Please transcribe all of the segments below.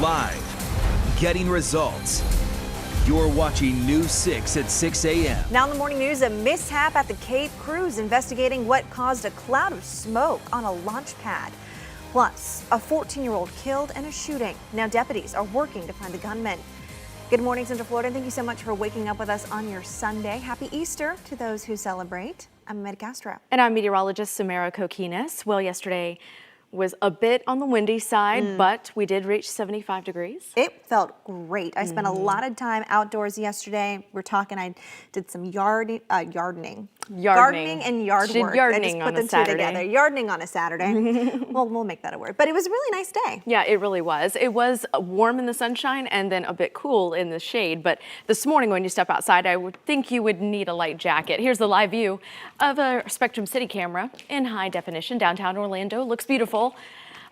live, getting results. You're watching News 6 at 6 a.m. Now in the morning news, a mishap at the Cape. Crews investigating what caused a cloud of smoke on a launch pad. Plus, a 14-year-old killed in a shooting. Now deputies are working to find the gunman. Good morning, Central Florida. Thank you so much for waking up with us on your Sunday. Happy Easter to those who celebrate. I'm Amanda Castro. And I'm meteorologist Samara Kokinas. Well, yesterday was a bit on the windy side, but we did reach 75 degrees. It felt great. I spent a lot of time outdoors yesterday. We're talking, I did some gardening and yard work. Gardening I just put them two together. Gardening on a Saturday. Well, we'll make that a word. But it was a really nice day. Yeah, it really was. It was warm in the sunshine and then a bit cool in the shade. But this morning when you step outside, I would think you would need a light jacket. Here's the live view of a Spectrum City camera in high definition. Downtown Orlando looks beautiful.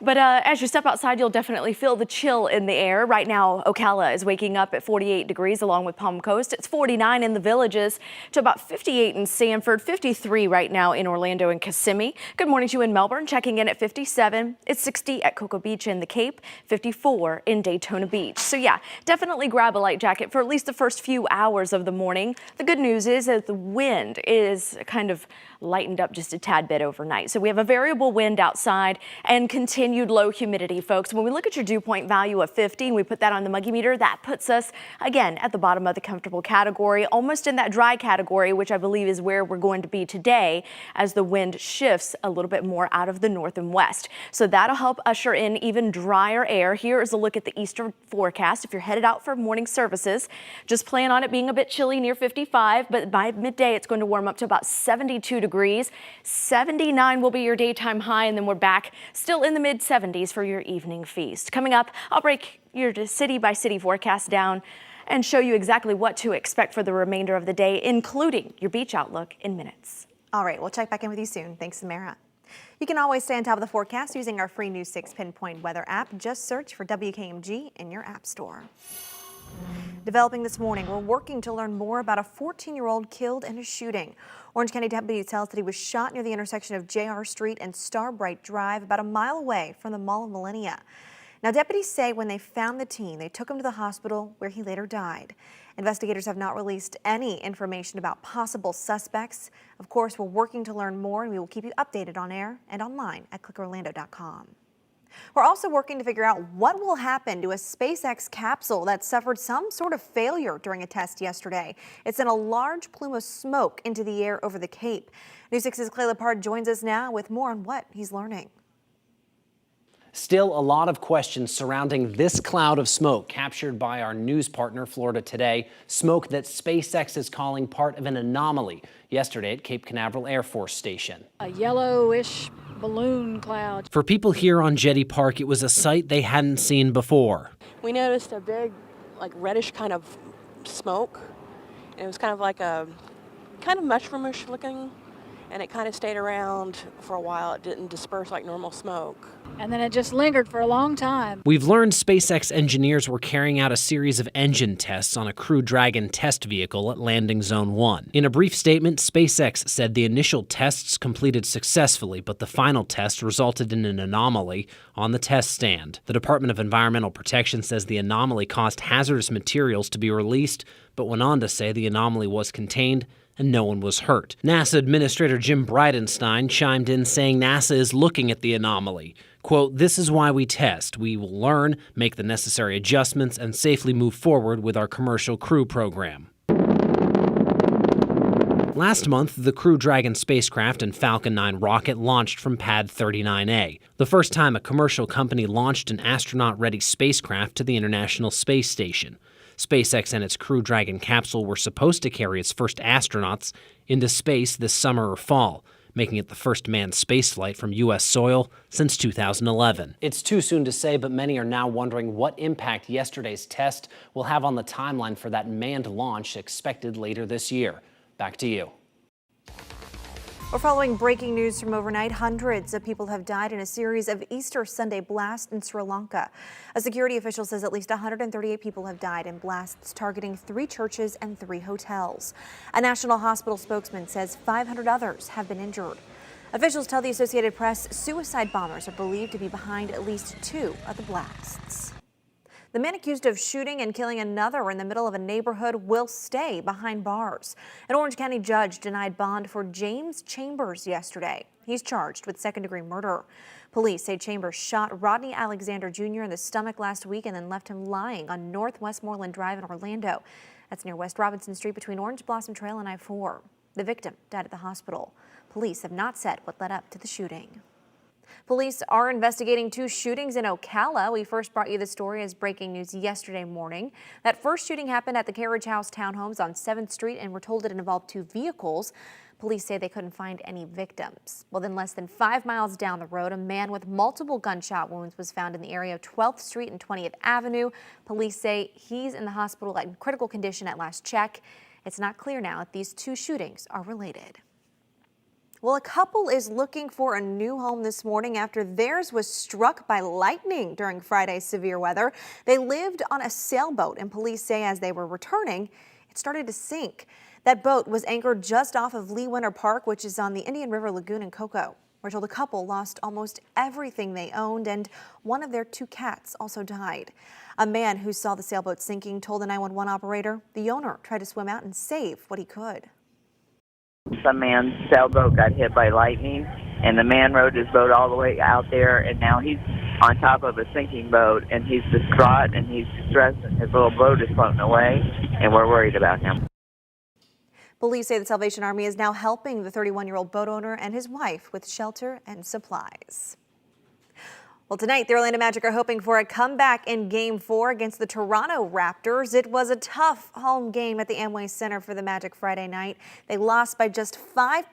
But as you step outside, you'll definitely feel the chill in the air. Right now, Ocala is waking up at 48 degrees along with Palm Coast. It's 49 in the Villages to about 58 in Sanford, 53 right now in Orlando and Kissimmee. Good morning to you in Melbourne, checking in at 57. It's 60 at Cocoa Beach in the Cape, 54 in Daytona Beach. So yeah, definitely grab a light jacket for at least the first few hours of the morning. The good news is that the wind is kind of lightened up just a tad bit overnight. So we have a variable wind outside and continued low humidity, folks. When we look at your dew point value of 50 and we put that on the muggy meter, that puts us again at the bottom of the comfortable category, almost in that dry category, which I believe is where we're going to be today as the wind shifts a little bit more out of the north and west. So that'll help usher in even drier air. Here is a look at the eastern forecast. If you're headed out for morning services, just plan on it being a bit chilly near 55, but by midday it's going to warm up to about 72 degrees. 79 will be your daytime high, and then we're back still in the mid 70s for your evening feast. Coming up, I'll break your city by city forecast down and show you exactly what to expect for the remainder of the day, including your beach outlook in minutes. All right, we'll check back in with you soon. Thanks, Samara. You can always stay on top of the forecast using our free News 6 Pinpoint Weather app. Just search for WKMG in your app store. Developing this morning, we're working to learn more about a 14-year-old killed in a shooting. Orange County deputies tell us that he was shot near the intersection of JR Street and Starbright Drive, about a mile away from the Mall of Millennia. Now, deputies say when they found the teen, they took him to the hospital where he later died. Investigators have not released any information about possible suspects. Of course, we're working to learn more, and we will keep you updated on air and online at clickorlando.com. We're also working to figure out what will happen to a SpaceX capsule that suffered some sort of failure during a test yesterday. It sent a large plume of smoke into the air over the Cape. News 6's Clay Lepard joins us now with more on what he's learning. Still a lot of questions surrounding this cloud of smoke captured by our news partner, Florida Today. Smoke that SpaceX is calling part of an anomaly yesterday at Cape Canaveral Air Force Station. A yellowish balloon cloud. For people here on Jetty Park, it was a sight they hadn't seen before. We noticed a big, reddish kind of smoke. And it was kind of like a mushroomish looking, and it kind of stayed around for a while. It didn't disperse like normal smoke. And then it just lingered for a long time. We've learned SpaceX engineers were carrying out a series of engine tests on a Crew Dragon test vehicle at Landing Zone 1. In a brief statement, SpaceX said the initial tests completed successfully, but the final test resulted in an anomaly on the test stand. The Department of Environmental Protection says the anomaly caused hazardous materials to be released, but went on to say the anomaly was contained and no one was hurt. NASA Administrator Jim Bridenstine chimed in saying NASA is looking at the anomaly. Quote, "This is why we test. We will learn, make the necessary adjustments, and safely move forward with our commercial crew program." Last month, the Crew Dragon spacecraft and Falcon 9 rocket launched from Pad 39A, the first time a commercial company launched an astronaut-ready spacecraft to the International Space Station. SpaceX and its Crew Dragon capsule were supposed to carry its first astronauts into space this summer or fall, making it the first manned spaceflight from U.S. soil since 2011. It's too soon to say, but many are now wondering what impact yesterday's test will have on the timeline for that manned launch expected later this year. Back to you. We're following breaking news from overnight. Hundreds of people have died in a series of Easter Sunday blasts in Sri Lanka. A security official says at least 138 people have died in blasts targeting 3 churches and 3 hotels. A national hospital spokesman says 500 others have been injured. Officials tell the Associated Press suicide bombers are believed to be behind at least 2 of the blasts. The man accused of shooting and killing another in the middle of a neighborhood will stay behind bars. An Orange County judge denied bond for James Chambers yesterday. He's charged with second-degree murder. Police say Chambers shot Rodney Alexander Jr. in the stomach last week and then left him lying on North Westmoreland Drive in Orlando. That's near West Robinson Street between Orange Blossom Trail and I-4. The victim died at the hospital. Police have not said what led up to the shooting. Police are investigating 2 shootings in Ocala. We first brought you the story as breaking news yesterday morning. That first shooting happened at the Carriage House townhomes on 7th Street, and we're told it involved 2 vehicles. Police say they couldn't find any victims. Well, then less than 5 miles down the road, a man with multiple gunshot wounds was found in the area of 12th Street and 20th Avenue. Police say he's in the hospital in critical condition at last check. It's not clear now if these 2 shootings are related. Well, a couple is looking for a new home this morning after theirs was struck by lightning during Friday's severe weather. They lived on a sailboat, and police say as they were returning, it started to sink. That boat was anchored just off of Lee Winter Park, which is on the Indian River Lagoon in Cocoa. We're told the couple lost almost everything they owned, and one of their 2 cats also died. A man who saw the sailboat sinking told the 911 operator the owner tried to swim out and save what he could. Some man's sailboat got hit by lightning, and the man rode his boat all the way out there, and now he's on top of a sinking boat, and he's distraught, and he's stressed, and his little boat is floating away, and we're worried about him. Police say the Salvation Army is now helping the 31-year-old boat owner and his wife with shelter and supplies. Well, tonight, the Orlando Magic are hoping for a comeback in Game 4 against the Toronto Raptors. It was a tough home game at the Amway Center for the Magic Friday night. They lost by just 5.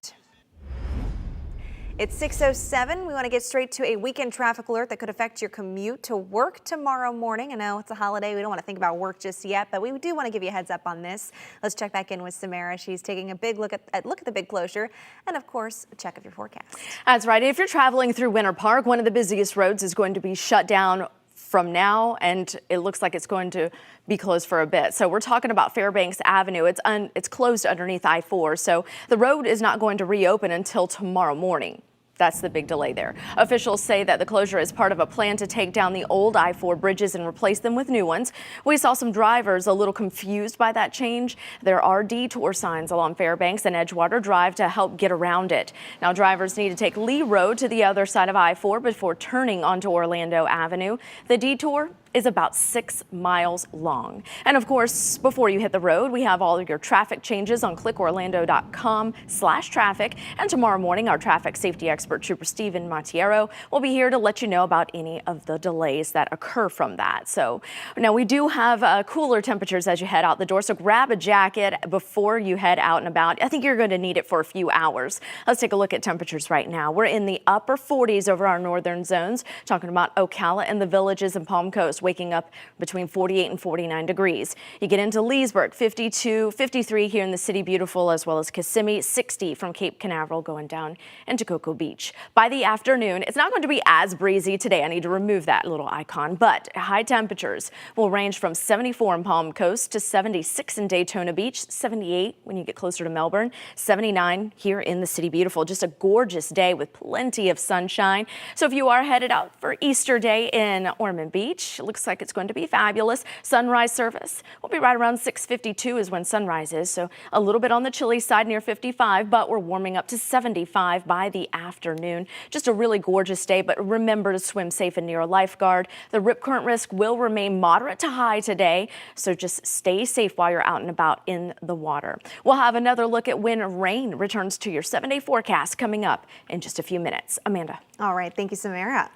It's 6:07. We want to get straight to a weekend traffic alert that could affect your commute to work tomorrow morning. I know it's a holiday. We don't want to think about work just yet, but we do want to give you a heads up on this. Let's check back in with Samara. She's taking a big look at the big closure and, of course, a check of your forecast. That's right. If you're traveling through Winter Park, one of the busiest roads is going to be shut down from now, and it looks like it's going to be closed for a bit. So we're talking about Fairbanks Avenue. It's closed underneath I-4, so the road is not going to reopen until tomorrow morning. That's the big delay there. Officials say that the closure is part of a plan to take down the old I-4 bridges and replace them with new ones. We saw some drivers a little confused by that change. There are detour signs along Fairbanks and Edgewater Drive to help get around it. Now drivers need to take Lee Road to the other side of I-4 before turning onto Orlando Avenue. The detour is about 6 miles long. And of course, before you hit the road, we have all of your traffic changes on clickorlando.com/traffic. And tomorrow morning, our traffic safety expert, Trooper Stephen Montero, will be here to let you know about any of the delays that occur from that. So now we do have cooler temperatures as you head out the door. So grab a jacket before you head out and about. I think you're going to need it for a few hours. Let's take a look at temperatures right now. We're in the upper 40s over our northern zones, talking about Ocala and the Villages and Palm Coast, waking up between 48 and 49 degrees. You get into Leesburg, 52, 53 here in the City Beautiful, as well as Kissimmee, 60 from Cape Canaveral going down into Cocoa Beach. By the afternoon, it's not going to be as breezy today. I need to remove that little icon, but high temperatures will range from 74 in Palm Coast to 76 in Daytona Beach, 78 when you get closer to Melbourne, 79 here in the City Beautiful. Just a gorgeous day with plenty of sunshine. So if you are headed out for Easter Day in Ormond Beach, looks like it's going to be fabulous. Sunrise service will be right around 6:52 is when sunrise is, so a little bit on the chilly side near 55, but we're warming up to 75 by the afternoon. Just a really gorgeous day, but remember to swim safe and near a lifeguard. The rip current risk will remain moderate to high today, so just stay safe while you're out and about in the water. We'll have another look at when rain returns to your 7-day forecast coming up in just a few minutes. Amanda. All right, thank you, Samara.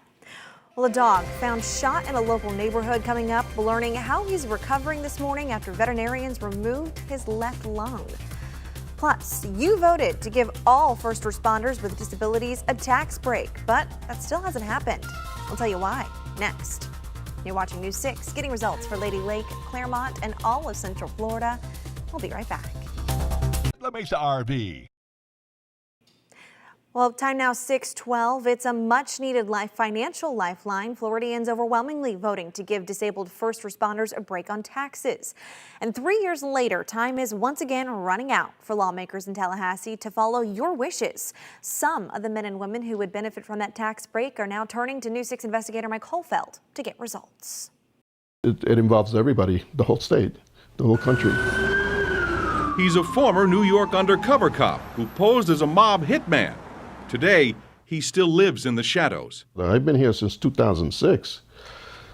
Well, a dog found shot in a local neighborhood coming up, learning how he's recovering this morning after veterinarians removed his left lung. Plus, you voted to give all first responders with disabilities a tax break, but that still hasn't happened. I'll tell you why next. You're watching News 6, getting results for Lady Lake, Claremont, and all of Central Florida. We'll be right back. Let me to RV. Well, time now 6:12. It's a much-needed financial lifeline. Floridians overwhelmingly voting to give disabled first responders a break on taxes. And 3 years later, time is once again running out for lawmakers in Tallahassee to follow your wishes. Some of the men and women who would benefit from that tax break are now turning to News 6 investigator Mike Holfeld to get results. It involves everybody, the whole state, the whole country. He's a former New York undercover cop who posed as a mob hitman. Today, he still lives in the shadows. I've been here since 2006,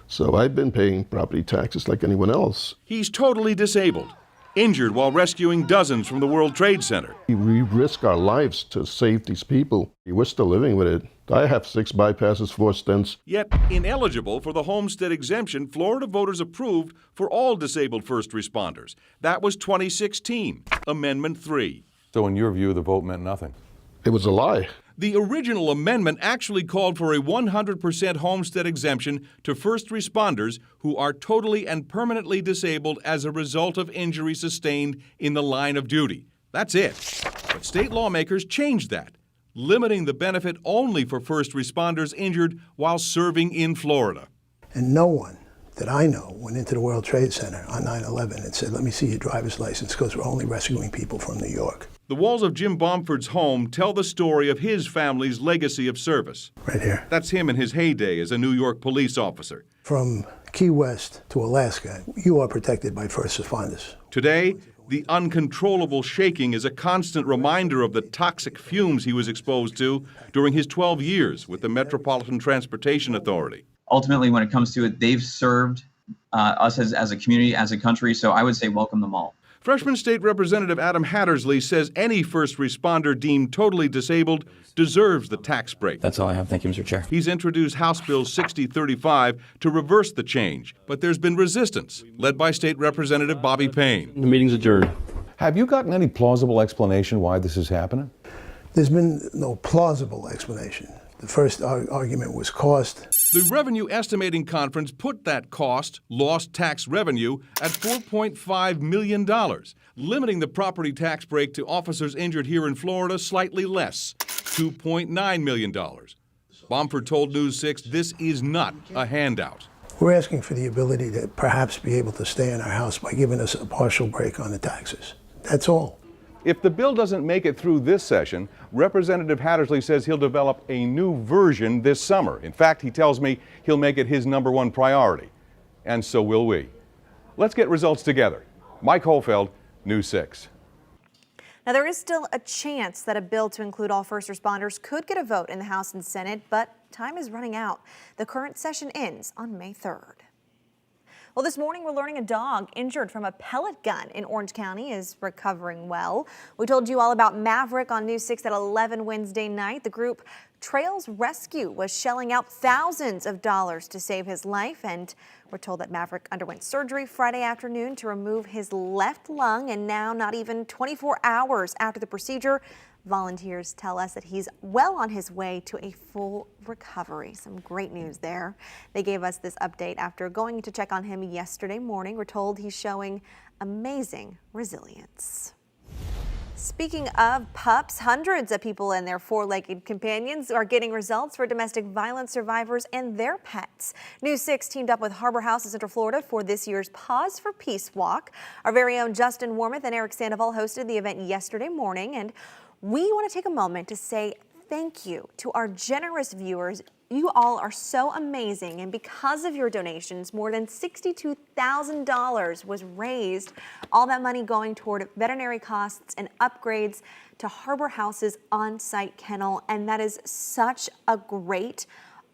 so I've been paying property taxes like anyone else. He's totally disabled, injured while rescuing dozens from the World Trade Center. We risk our lives to save these people. We're still living with it. I have 6 bypasses, 4 stents. Yet ineligible for the homestead exemption Florida voters approved for all disabled first responders. That was 2016, Amendment 3. So in your view, the vote meant nothing? It was a lie. The original amendment actually called for a 100% homestead exemption to first responders who are totally and permanently disabled as a result of injury sustained in the line of duty. That's it. But state lawmakers changed that, limiting the benefit only for first responders injured while serving in Florida. And no one that I know went into the World Trade Center on 9/11 and said, let me see your driver's license because we're only rescuing people from New York. The walls of Jim Bomford's home tell the story of his family's legacy of service. Right here. That's him in his heyday as a New York police officer. From Key West to Alaska, you are protected by first responders. Today, the uncontrollable shaking is a constant reminder of the toxic fumes he was exposed to during his 12 years with the Metropolitan Transportation Authority. Ultimately, when it comes to it, they've served us as a community, as a country, so I would say welcome them all. Freshman State Representative Adam Hattersley says any first responder deemed totally disabled deserves the tax break. That's all I have. Thank you, Mr. Chair. He's introduced House Bill 6035 to reverse the change, but there's been resistance, led by State Representative Bobby Payne. The meeting's adjourned. Have you gotten any plausible explanation why this is happening? There's been no plausible explanation. The first argument was cost. The Revenue Estimating Conference put that cost, lost tax revenue, at $4.5 million, limiting the property tax break to officers injured here in Florida slightly less, $2.9 million. Bomford told News 6 this is not a handout. We're asking for the ability to perhaps be able to stay in our house by giving us a partial break on the taxes. That's all. If the bill doesn't make it through this session, Representative Hattersley says he'll develop a new version this summer. In fact, he tells me he'll make it his #1 priority. And so will we. Let's get results together. Mike Holfeld, News 6. Now, there is still a chance that a bill to include all first responders could get a vote in the House and Senate, but time is running out. The current session ends on May 3rd. Well, this morning we're learning a dog injured from a pellet gun in Orange County is recovering well. We told you all about Maverick on News 6 at 11 Wednesday night. The group Trails Rescue was shelling out thousands of dollars to save his life, and we're told that Maverick underwent surgery Friday afternoon to remove his left lung, and now, not even 24 hours after the procedure, volunteers tell us that he's well on his way to a full recovery. Some great news there. They gave us this update after going to check on him yesterday morning. We're told he's showing amazing resilience. Speaking of pups, hundreds of people and their four-legged companions are getting results for domestic violence survivors and their pets. News 6 teamed up with Harbor House in Central Florida for this year's Paws for Peace walk. Our very own Justin Wormuth and Eric Sandoval hosted the event yesterday morning, and we want to take a moment to say thank you to our generous viewers. You all are so amazing, and because of your donations, more than $62,000 was raised. All that money going toward veterinary costs and upgrades to Harbor House's on-site kennel, and that is such a great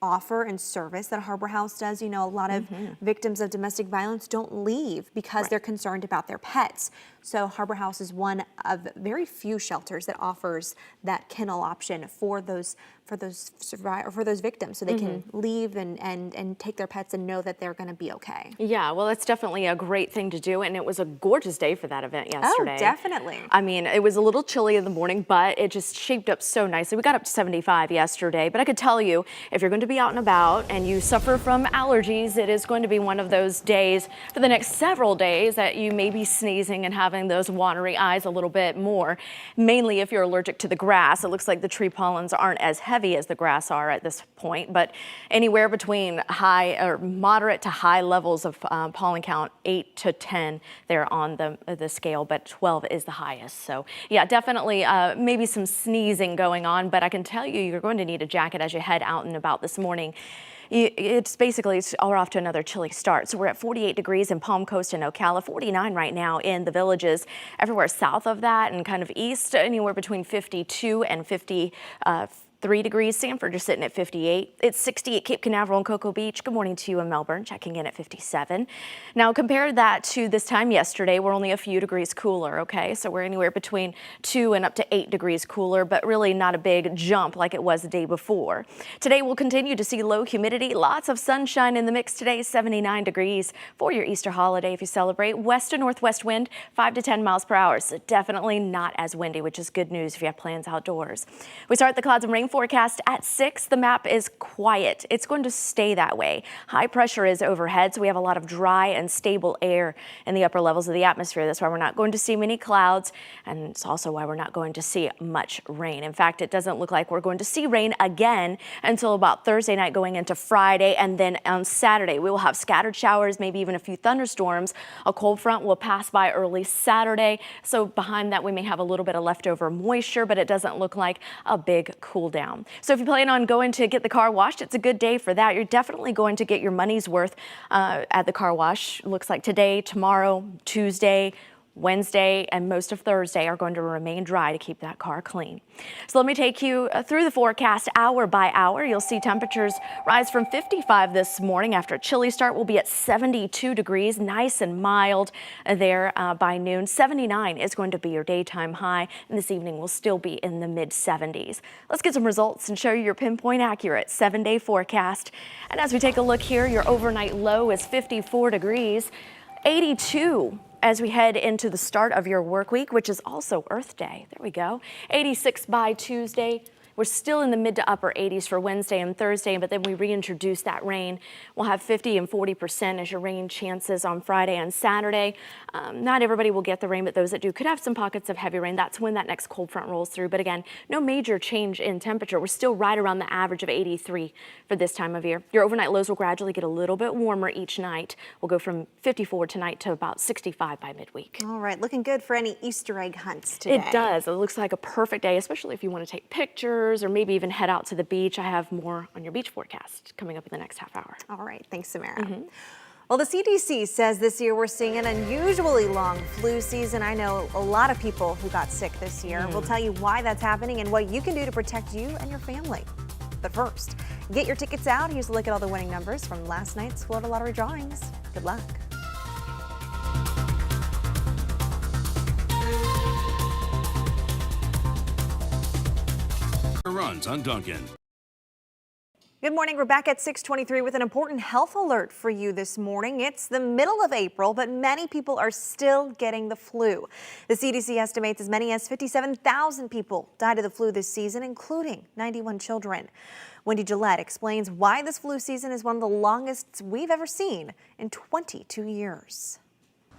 offer and service that Harbor House does. You know, a lot of victims of domestic violence don't leave because they're concerned about their pets. So Harbor House is one of very few shelters that offers that kennel option for those victims, so they can leave and take their pets and know that they're going to be okay. Yeah, well, it's definitely a great thing to do, and it was a gorgeous day for that event yesterday. Oh, definitely. I mean, it was a little chilly in the morning, but it just shaped up so nicely. We got up to 75 yesterday, but I could tell you, if you're going to be out and about and you suffer from allergies, it is going to be one of those days for the next several days that you may be sneezing and having those watery eyes a little bit more, mainly if you're allergic to the grass. It looks like the tree pollens aren't as heavy as the grass are at this point, but anywhere between high or moderate to high levels of pollen count, 8 to 10 there on the scale, but 12 is the highest. So yeah, definitely maybe some sneezing going on, but I can tell you, you're going to need a jacket as you head out and about this morning. It's off to another chilly start. So we're at 48 degrees in Palm Coast and Ocala, 49 right now in the Villages. Everywhere south of that and kind of east, anywhere between 52 and 53 degrees. Sanford is sitting at 58. It's 60 at Cape Canaveral and Cocoa Beach. Good morning to you in Melbourne, checking in at 57. Now compare that to this time yesterday. We're only a few degrees cooler, okay? So we're anywhere between 2 and up to 8 degrees cooler, but really not a big jump like it was the day before. Today we'll continue to see low humidity, lots of sunshine in the mix today, 79 degrees for your Easter holiday if you celebrate. West to northwest wind, 5 to 10 miles per hour, so definitely not as windy, which is good news if you have plans outdoors. We start the clouds and rain forecast at 6. The map is quiet. It's going to stay that way. High pressure is overhead, so we have a lot of dry and stable air in the upper levels of the atmosphere. That's why we're not going to see many clouds, and it's also why we're not going to see much rain. In fact, it doesn't look like we're going to see rain again until about Thursday night going into Friday, and then on Saturday we will have scattered showers, maybe even a few thunderstorms. A cold front will pass by early Saturday, so behind that we may have a little bit of leftover moisture, but it doesn't look like a big cool down. So if you plan on going to get the car washed, it's a good day for that. You're definitely going to get your money's worth at the car wash. Looks like today, tomorrow, Tuesday, Wednesday, and most of Thursday are going to remain dry to keep that car clean. So let me take you through the forecast hour by hour. You'll see temperatures rise from 55 this morning after a chilly start. We'll be at 72 degrees, nice and mild there by noon. 79 is going to be your daytime high, and this evening will still be in the mid 70s. Let's get some results and show you your pinpoint accurate 7-day forecast. And as we take a look here, your overnight low is 54 degrees, 82 as we head into the start of your work week, which is also Earth Day. There we go. 86 by Tuesday. We're still in the mid to upper 80s for Wednesday and Thursday, but then we reintroduce that rain. We'll have 50 and 40% as your rain chances on Friday and Saturday. Not everybody will get the rain, but those that do could have some pockets of heavy rain. That's when that next cold front rolls through. But again, no major change in temperature. We're still right around the average of 83 for this time of year. Your overnight lows will gradually get a little bit warmer each night. We'll go from 54 tonight to about 65 by midweek. All right, looking good for any Easter egg hunts today. It does. It looks like a perfect day, especially if you want to take pictures or maybe even head out to the beach. I have more on your beach forecast coming up in the next half hour. All right, thanks, Samara. Well, the CDC says this year we're seeing an unusually long flu season. I know a lot of people who got sick this year. We'll tell you why that's happening and what you can do to protect you and your family. But first, get your tickets out. Here's a look at all the winning numbers from last night's Florida Lottery drawings. Good luck. Runs on Duncan. Good morning. We're back at 6:23 with an important health alert for you this morning. It's the middle of April, but many people are still getting the flu. The CDC estimates as many as 57,000 people died of the flu this season, including 91 children. Wendy Gillette explains why this flu season is one of the longest we've ever seen in 22 years.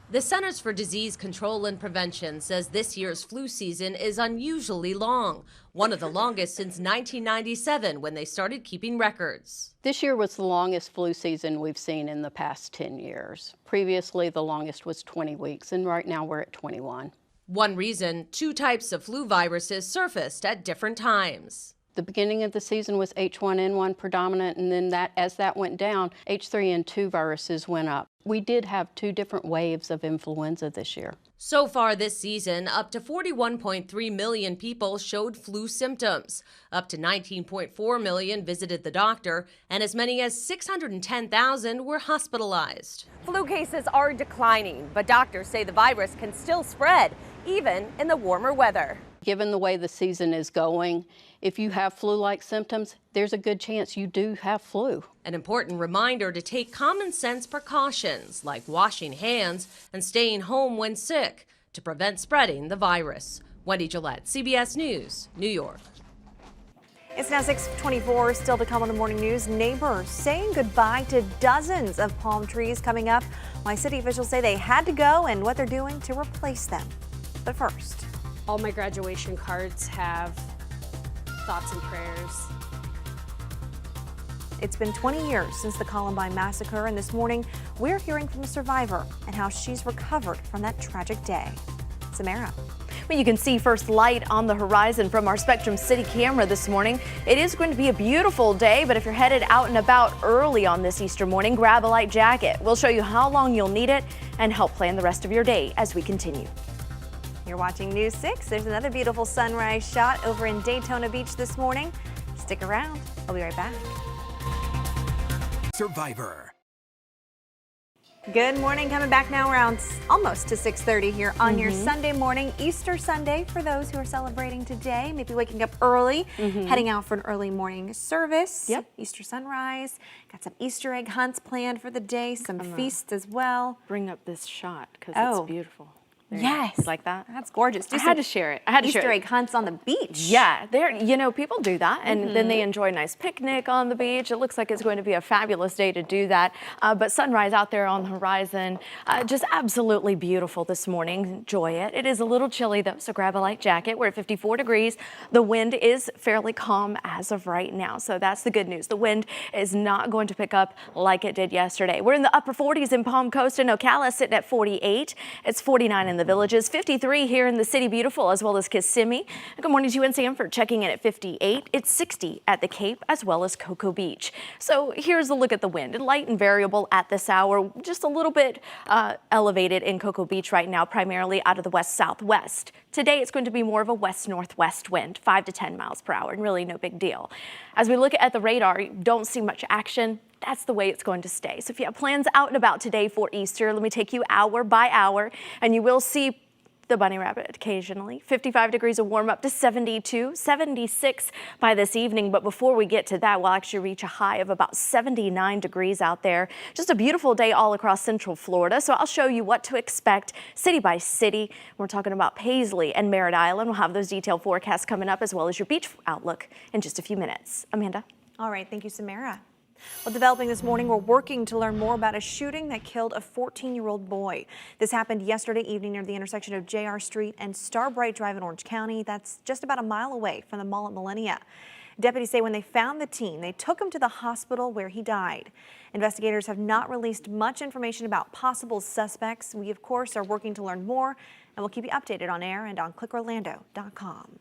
The Centers for Disease Control and Prevention says this year's flu season is unusually long, one of the longest since 1997 when they started keeping records. This year was the longest flu season we've seen in the past 10 years. Previously, the longest was 20 weeks, and right now we're at 21. One reason, 2 types of flu viruses surfaced at different times. The beginning of the season was H1N1 predominant, and then as that went down, H3N2 viruses went up. We did have 2 different waves of influenza this year. So far this season, up to 41.3 million people showed flu symptoms. Up to 19.4 million visited the doctor, and as many as 610,000 were hospitalized. Flu cases are declining, but doctors say the virus can still spread, even in the warmer weather. Given the way the season is going, if you have flu-like symptoms, there's a good chance you do have flu. An important reminder to take common sense precautions like washing hands and staying home when sick to prevent spreading the virus. Wendy Gillette, CBS News, New York. It's now 6:24, still to come on the morning news. Neighbors saying goodbye to dozens of palm trees coming up. Why city officials say they had to go and what they're doing to replace them. But first, all my graduation cards have thoughts and prayers. It's been 20 years since the Columbine massacre, and this morning we're hearing from a survivor and how she's recovered from that tragic day. Samara. Well, you can see first light on the horizon from our Spectrum City camera this morning. It is going to be a beautiful day, but if you're headed out and about early on this Easter morning, grab a light jacket. We'll show you how long you'll need it and help plan the rest of your day as we continue. You're watching News 6. There's another beautiful sunrise shot over in Daytona Beach this morning. Stick around. I'll be right back. Survivor. Good morning. Coming back now around almost to 6:30 here on your Sunday morning, Easter Sunday for those who are celebrating today. Maybe waking up early, heading out for an early morning service. Yep. Easter sunrise. Got some Easter egg hunts planned for the day, some feasts as well. Bring up this shot because it's beautiful. Yes. Like that? That's gorgeous. I had to share it. I had to Easter share egg hunts on the beach. Yeah, people do that, and then they enjoy a nice picnic on the beach. It looks like it's going to be a fabulous day to do that. But sunrise out there on the horizon, just absolutely beautiful this morning. Enjoy it. It is a little chilly though, so grab a light jacket. We're at 54 degrees. The wind is fairly calm as of right now, so that's the good news. The wind is not going to pick up like it did yesterday. We're in the upper 40s in Palm Coast and Ocala, sitting at 48. It's 49 in the Villages, 53 here in the City Beautiful, as well as Kissimmee. Good morning to you in Sanford, checking in at 58. It's 60 at the Cape, as well as Cocoa Beach. So here's a look at the wind. Light and variable at this hour, just a little bit elevated in Cocoa Beach right now, primarily out of the west-southwest. Today it's going to be more of a west-northwest wind, 5 to 10 miles per hour, and really no big deal. As we look at the radar, you don't see much action. That's the way it's going to stay. So if you have plans out and about today for Easter, let me take you hour by hour, and you will see the bunny rabbit occasionally. 55 degrees of warm up to 72, 76 by this evening. But before we get to that, we'll actually reach a high of about 79 degrees out there. Just a beautiful day all across Central Florida. So I'll show you what to expect city by city. We're talking about Paisley and Merritt Island. We'll have those detailed forecasts coming up, as well as your beach outlook in just a few minutes. Amanda. All right. Thank you, Samara. Well, developing this morning, we're working to learn more about a shooting that killed a 14-year-old boy. This happened yesterday evening near the intersection of JR Street and Starbright Drive in Orange County. That's just about a mile away from the mall at Millennia. Deputies say when they found the teen, they took him to the hospital where he died. Investigators have not released much information about possible suspects. We, of course, are working to learn more, and we'll keep you updated on air and on clickorlando.com.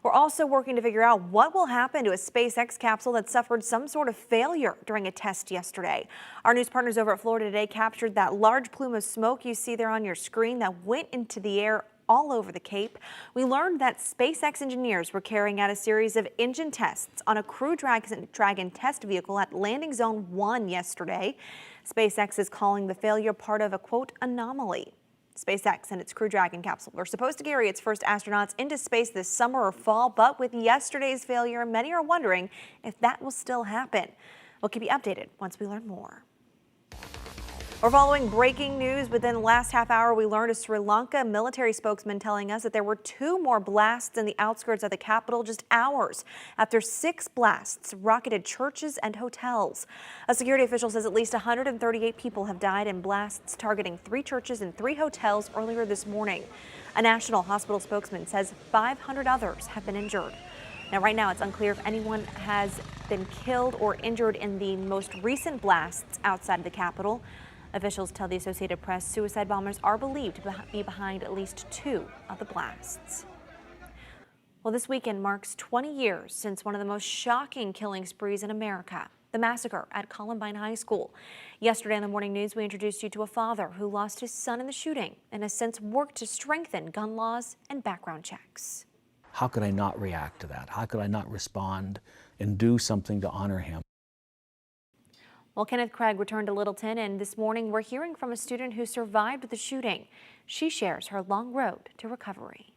We're also working to figure out what will happen to a SpaceX capsule that suffered some sort of failure during a test yesterday. Our news partners over at Florida Today captured that large plume of smoke you see there on your screen that went into the air all over the Cape. We learned that SpaceX engineers were carrying out a series of engine tests on a Crew Dragon test vehicle at Landing Zone 1 yesterday. SpaceX is calling the failure part of a, quote, anomaly. SpaceX and its Crew Dragon capsule were supposed to carry its first astronauts into space this summer or fall, but with yesterday's failure, many are wondering if that will still happen. We'll keep you updated once we learn more. We're following breaking news. Within the last half hour, we learned a Sri Lanka military spokesman telling us that there were 2 more blasts in the outskirts of the capital just hours after 6 blasts rocketed churches and hotels. A security official says at least 138 people have died in blasts targeting 3 churches and 3 hotels earlier this morning. A national hospital spokesman says 500 others have been injured. Now, right now, it's unclear if anyone has been killed or injured in the most recent blasts outside of the capital. Officials tell the Associated Press suicide bombers are believed to be behind at least 2 of the blasts. Well, this weekend marks 20 years since one of the most shocking killing sprees in America, the massacre at Columbine High School. Yesterday on the Morning News, we introduced you to a father who lost his son in the shooting and has since worked to strengthen gun laws and background checks. How could I not react to that? How could I not respond and do something to honor him? Well, Kenneth Craig returned to Littleton, and this morning we're hearing from a student who survived the shooting. She shares her long road to recovery.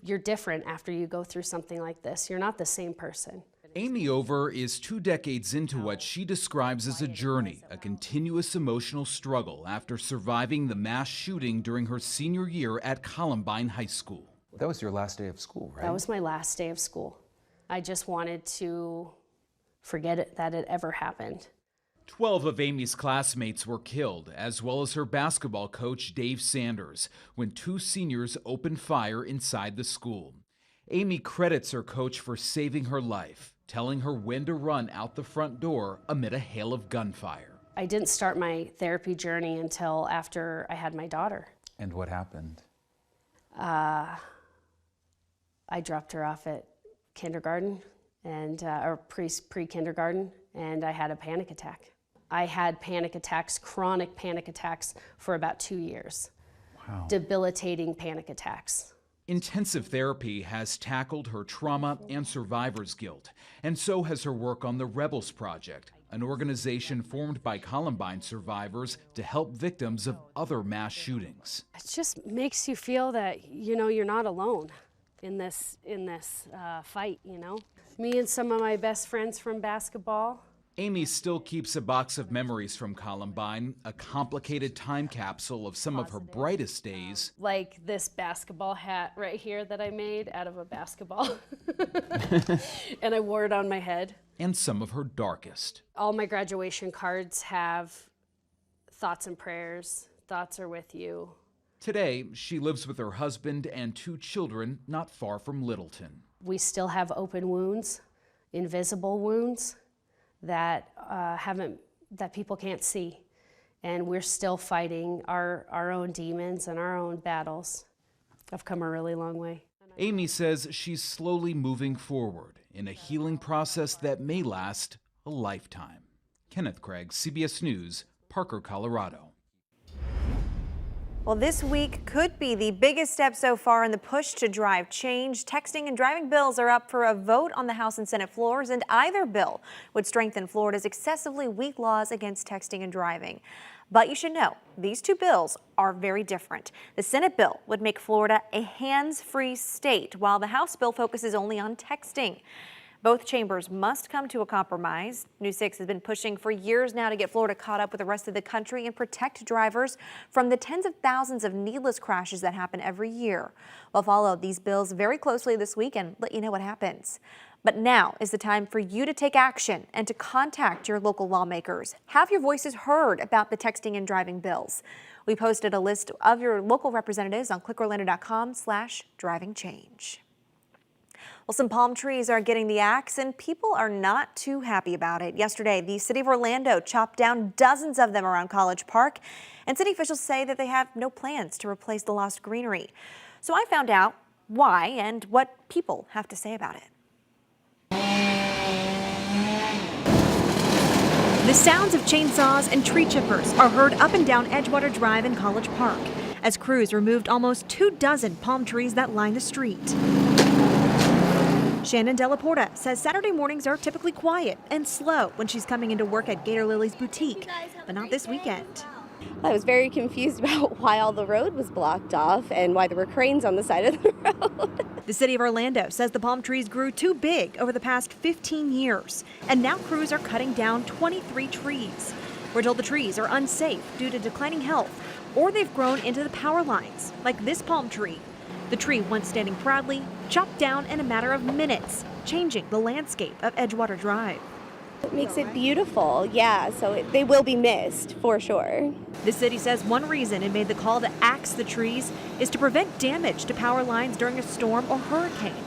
You're different after you go through something like this. You're not the same person. Amy Over is 2 decades into what she describes as a journey, a continuous emotional struggle after surviving the mass shooting during her senior year at Columbine High School. That was your last day of school, right? That was my last day of school. I just wanted to forget it, that it ever happened. 12 of Amy's classmates were killed, as well as her basketball coach, Dave Sanders, when 2 seniors opened fire inside the school. Amy credits her coach for saving her life, telling her when to run out the front door amid a hail of gunfire. I didn't start my therapy journey until after I had my daughter. And what happened? I dropped her off at kindergarten and or pre-kindergarten, and I had a panic attack. I had panic attacks, chronic panic attacks, for about 2 years. Wow. Debilitating panic attacks. Intensive therapy has tackled her trauma and survivor's guilt, and so has her work on the Rebels Project, an organization formed by Columbine survivors to help victims of other mass shootings. It just makes you feel that, you know, you're not alone in this fight, you know. Me and some of my best friends from basketball. Amy still keeps a box of memories from Columbine, a complicated time capsule of some of her brightest days. Like this basketball hat right here that I made out of a basketball. And I wore it on my head. And some of her darkest. All my graduation cards have thoughts and prayers. Thoughts are with you. Today, she lives with her husband and 2 children not far from Littleton. We still have open wounds, invisible wounds that that people can't see, and we're still fighting our own demons and our own battles. I've come a really long way. Amy says she's slowly moving forward in a healing process that may last a lifetime. Kenneth Craig, CBS News, Parker, Colorado. Well, this week could be the biggest step so far in the push to drive change. Texting and driving bills are up for a vote on the House and Senate floors, and either bill would strengthen Florida's excessively weak laws against texting and driving. But you should know, these 2 bills are very different. The Senate bill would make Florida a hands-free state, while the House bill focuses only on texting. Both chambers must come to a compromise. News 6 has been pushing for years now to get Florida caught up with the rest of the country and protect drivers from the tens of thousands of needless crashes that happen every year. We'll follow these bills very closely this week and let you know what happens. But now is the time for you to take action and to contact your local lawmakers. Have your voices heard about the texting and driving bills. We posted a list of your local representatives on clickorlando.com/drivingchange. Well, some palm trees are getting the axe, and people are not too happy about it. Yesterday, the city of Orlando chopped down dozens of them around College Park, and city officials say that they have no plans to replace the lost greenery. So I found out why and what people have to say about it. The sounds of chainsaws and tree chippers are heard up and down Edgewater Drive in College Park as crews removed almost 24 palm trees that line the street. Shannon Delaporta says Saturday mornings are typically quiet and slow when she's coming into work at Gator Lily's boutique, but not this weekend. I was very confused about why all the road was blocked off and why there were cranes on the side of the road. The city of Orlando says the palm trees grew too big over the past 15 years, and now crews are cutting down 23 trees. We're told the trees are unsafe due to declining health, or they've grown into the power lines, like this palm tree. The tree, once standing proudly, chopped down in a matter of minutes, changing the landscape of Edgewater Drive. It makes it beautiful, yeah, so they will be missed, for sure. The city says one reason it made the call to axe the trees is to prevent damage to power lines during a storm or hurricane.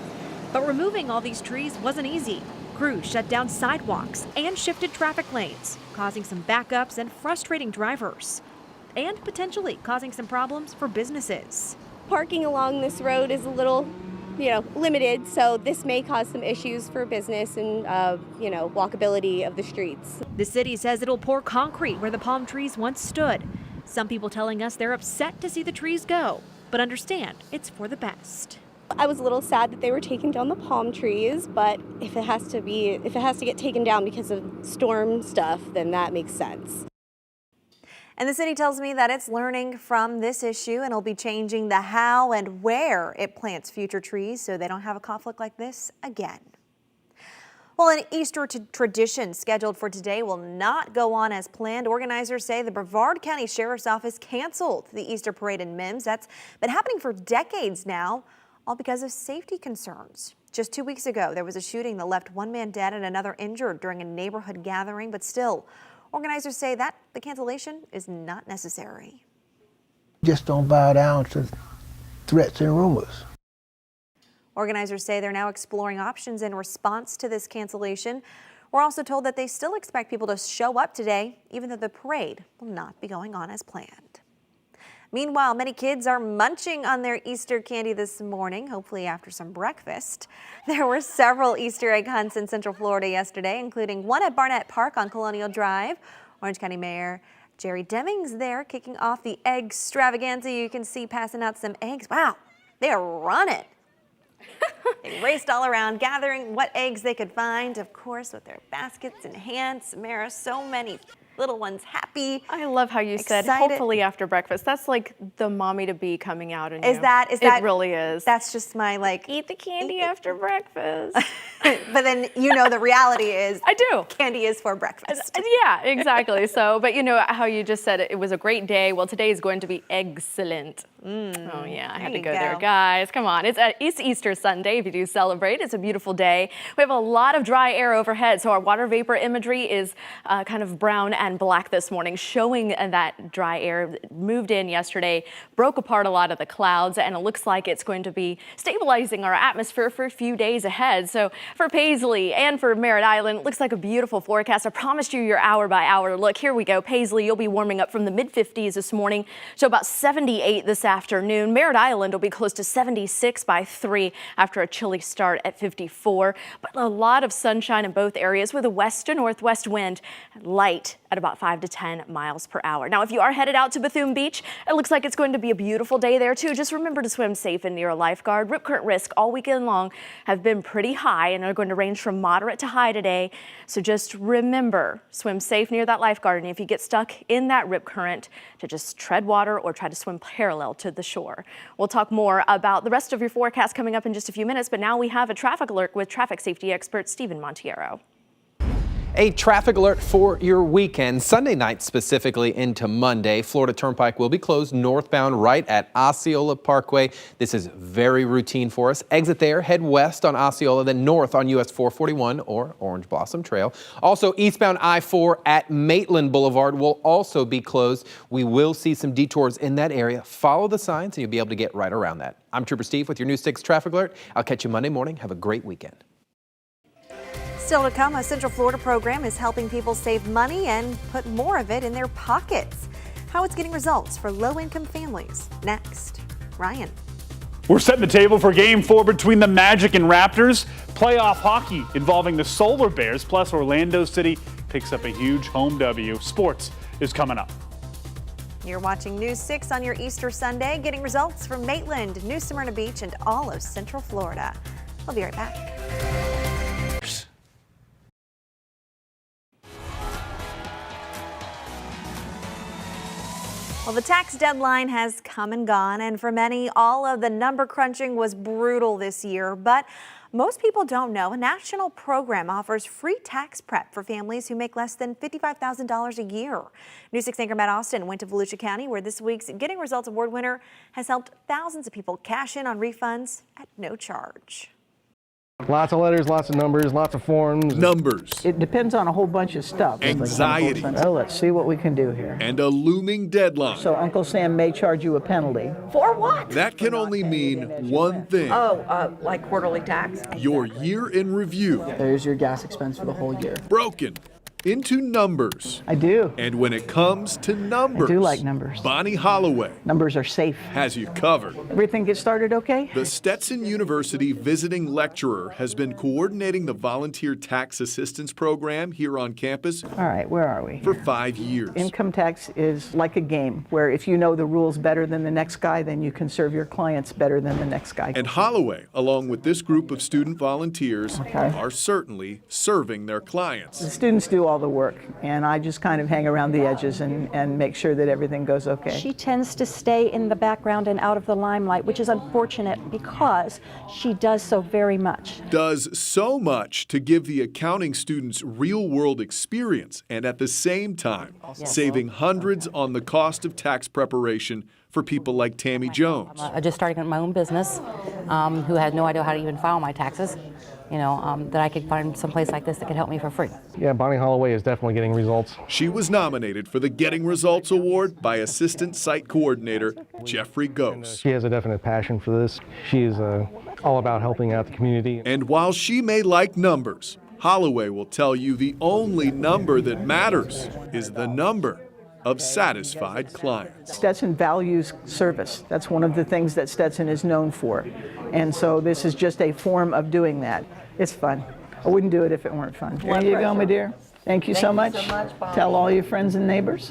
But removing all these trees wasn't easy. Crews shut down sidewalks and shifted traffic lanes, causing some backups and frustrating drivers, and potentially causing some problems for businesses. Parking along this road is a little, limited, so this may cause some issues for business and, walkability of the streets. The city says it'll pour concrete where the palm trees once stood. Some people telling us they're upset to see the trees go, but understand it's for the best. I was a little sad that they were taking down the palm trees, but if it has to get taken down because of storm stuff, then that makes sense. And the city tells me that it's learning from this issue and will be changing the how and where it plants future trees so they don't have a conflict like this again. Well, an Easter tradition scheduled for today will not go on as planned. Organizers say the Brevard County Sheriff's Office canceled the Easter parade in Mims. That's been happening for decades now, all because of safety concerns. Just 2 weeks ago, there was a shooting that left one man dead and another injured during a neighborhood gathering, but still, organizers say that the cancellation is not necessary. Just don't bow down to threats and rumors. Organizers say they're now exploring options in response to this cancellation. We're also told that they still expect people to show up today, even though the parade will not be going on as planned. Meanwhile, many kids are munching on their Easter candy this morning, hopefully after some breakfast. There were several Easter egg hunts in Central Florida yesterday, including one at Barnett Park on Colonial Drive. Orange County Mayor Jerry Demings there kicking off the egg extravaganza. You can see passing out some eggs. Wow, they are running. They raced all around, gathering what eggs they could find, of course, with their baskets in hand. Samara, so many little ones happy. I love how you said hopefully after breakfast. That's like the mommy to be coming out in you. Is that it really is. That's just my eat the candy after breakfast. But then the reality is I do. Candy is for breakfast. Yeah, exactly. So, but how you just said it was a great day. Well, today is going to be excellent. Oh yeah, I had to go there, guys. Come on, it's Easter Sunday. If you do celebrate, it's a beautiful day. We have a lot of dry air overhead, so our water vapor imagery is kind of brown and black this morning, showing that dry air moved in yesterday, broke apart a lot of the clouds, and it looks like it's going to be stabilizing our atmosphere for a few days ahead. So for Paisley and for Merritt Island, it looks like a beautiful forecast. I promised you your hour by hour look. Here we go. Paisley, you'll be warming up from the mid-50s this morning, so about 78 this afternoon. Merritt Island will be close to 76 by 3 after a chilly start at 54. But a lot of sunshine in both areas with a west to northwest wind, light at about 5 to 10 miles per hour. Now, if you are headed out to Bethune Beach, it looks like it's going to be a beautiful day there too. Just remember to swim safe and near a lifeguard. Rip current risk all weekend long have been pretty high and are going to range from moderate to high today. So just remember, swim safe near that lifeguard. And if you get stuck in that rip current, to just tread water or try to swim parallel to the shore. We'll talk more about the rest of your forecast coming up in just a few minutes, but now we have a traffic alert with traffic safety expert Stephen Montero. A traffic alert for your weekend, Sunday night specifically into Monday. Florida Turnpike will be closed northbound right at Osceola Parkway. This is very routine for us. Exit there, head west on Osceola, then north on US 441 or Orange Blossom Trail. Also, eastbound I-4 at Maitland Boulevard will also be closed. We will see some detours in that area. Follow the signs and you'll be able to get right around that. I'm Trooper Steve with your News 6 traffic alert. I'll catch you Monday morning. Have a great weekend. Still to come, a Central Florida program is helping people save money and put more of it in their pockets. How it's getting results for low-income families. Next, Ryan. We're setting the table for Game 4 between the Magic and Raptors. Playoff hockey involving the Solar Bears, plus Orlando City picks up a huge home W. Sports is coming up. You're watching News 6 on your Easter Sunday, getting results from Maitland, New Smyrna Beach, and all of Central Florida. We'll be right back. Well, the tax deadline has come and gone, and for many, all of the number crunching was brutal this year. But most people don't know a national program offers free tax prep for families who make less than $55,000 a year. News 6 anchor Matt Austin went to Volusia County, where this week's Getting Results Award winner has helped thousands of people cash in on refunds at no charge. Lots of letters, lots of numbers, lots of forms. Numbers. It depends on a whole bunch of stuff. Anxiety. Oh, let's see what we can do here. And a looming deadline. So Uncle Sam may charge you a penalty. For what? That can only mean one thing. Oh, like quarterly tax? Your year in review. There's your gas expense for the whole year. Broken into numbers. I do. And when it comes to numbers, I do like numbers. Bonnie Holloway. Numbers are safe. Has you covered. Everything gets started okay? The Stetson University visiting lecturer has been coordinating the volunteer tax assistance program here on campus. All right, where are we? For 5 years. Income tax is like a game where if you know the rules better than the next guy, then you can serve your clients better than the next guy. And Holloway, along with this group of student volunteers, are certainly serving their clients. The students do all the work, and I just kind of hang around the edges and make sure that everything goes okay. She tends to stay in the background and out of the limelight, which is unfortunate because she does so very much. Does so much to give the accounting students real-world experience and at the same time saving hundreds on the cost of tax preparation for people like Tammy Jones. I just started my own business, who had no idea how to even file my taxes. That I could find someplace like this that could help me for free. Yeah, Bonnie Holloway is definitely getting results. She was nominated for the Getting Results Award by Assistant Site Coordinator Jeffrey Gose. She has a definite passion for this. She is all about helping out the community. And while she may like numbers, Holloway will tell you the only number that matters is the number of satisfied clients. Stetson values service. That's one of the things that Stetson is known for. And so this is just a form of doing that. It's fun. I wouldn't do it if it weren't fun. There you go, my dear. Thank you so much. Tell all your friends and neighbors.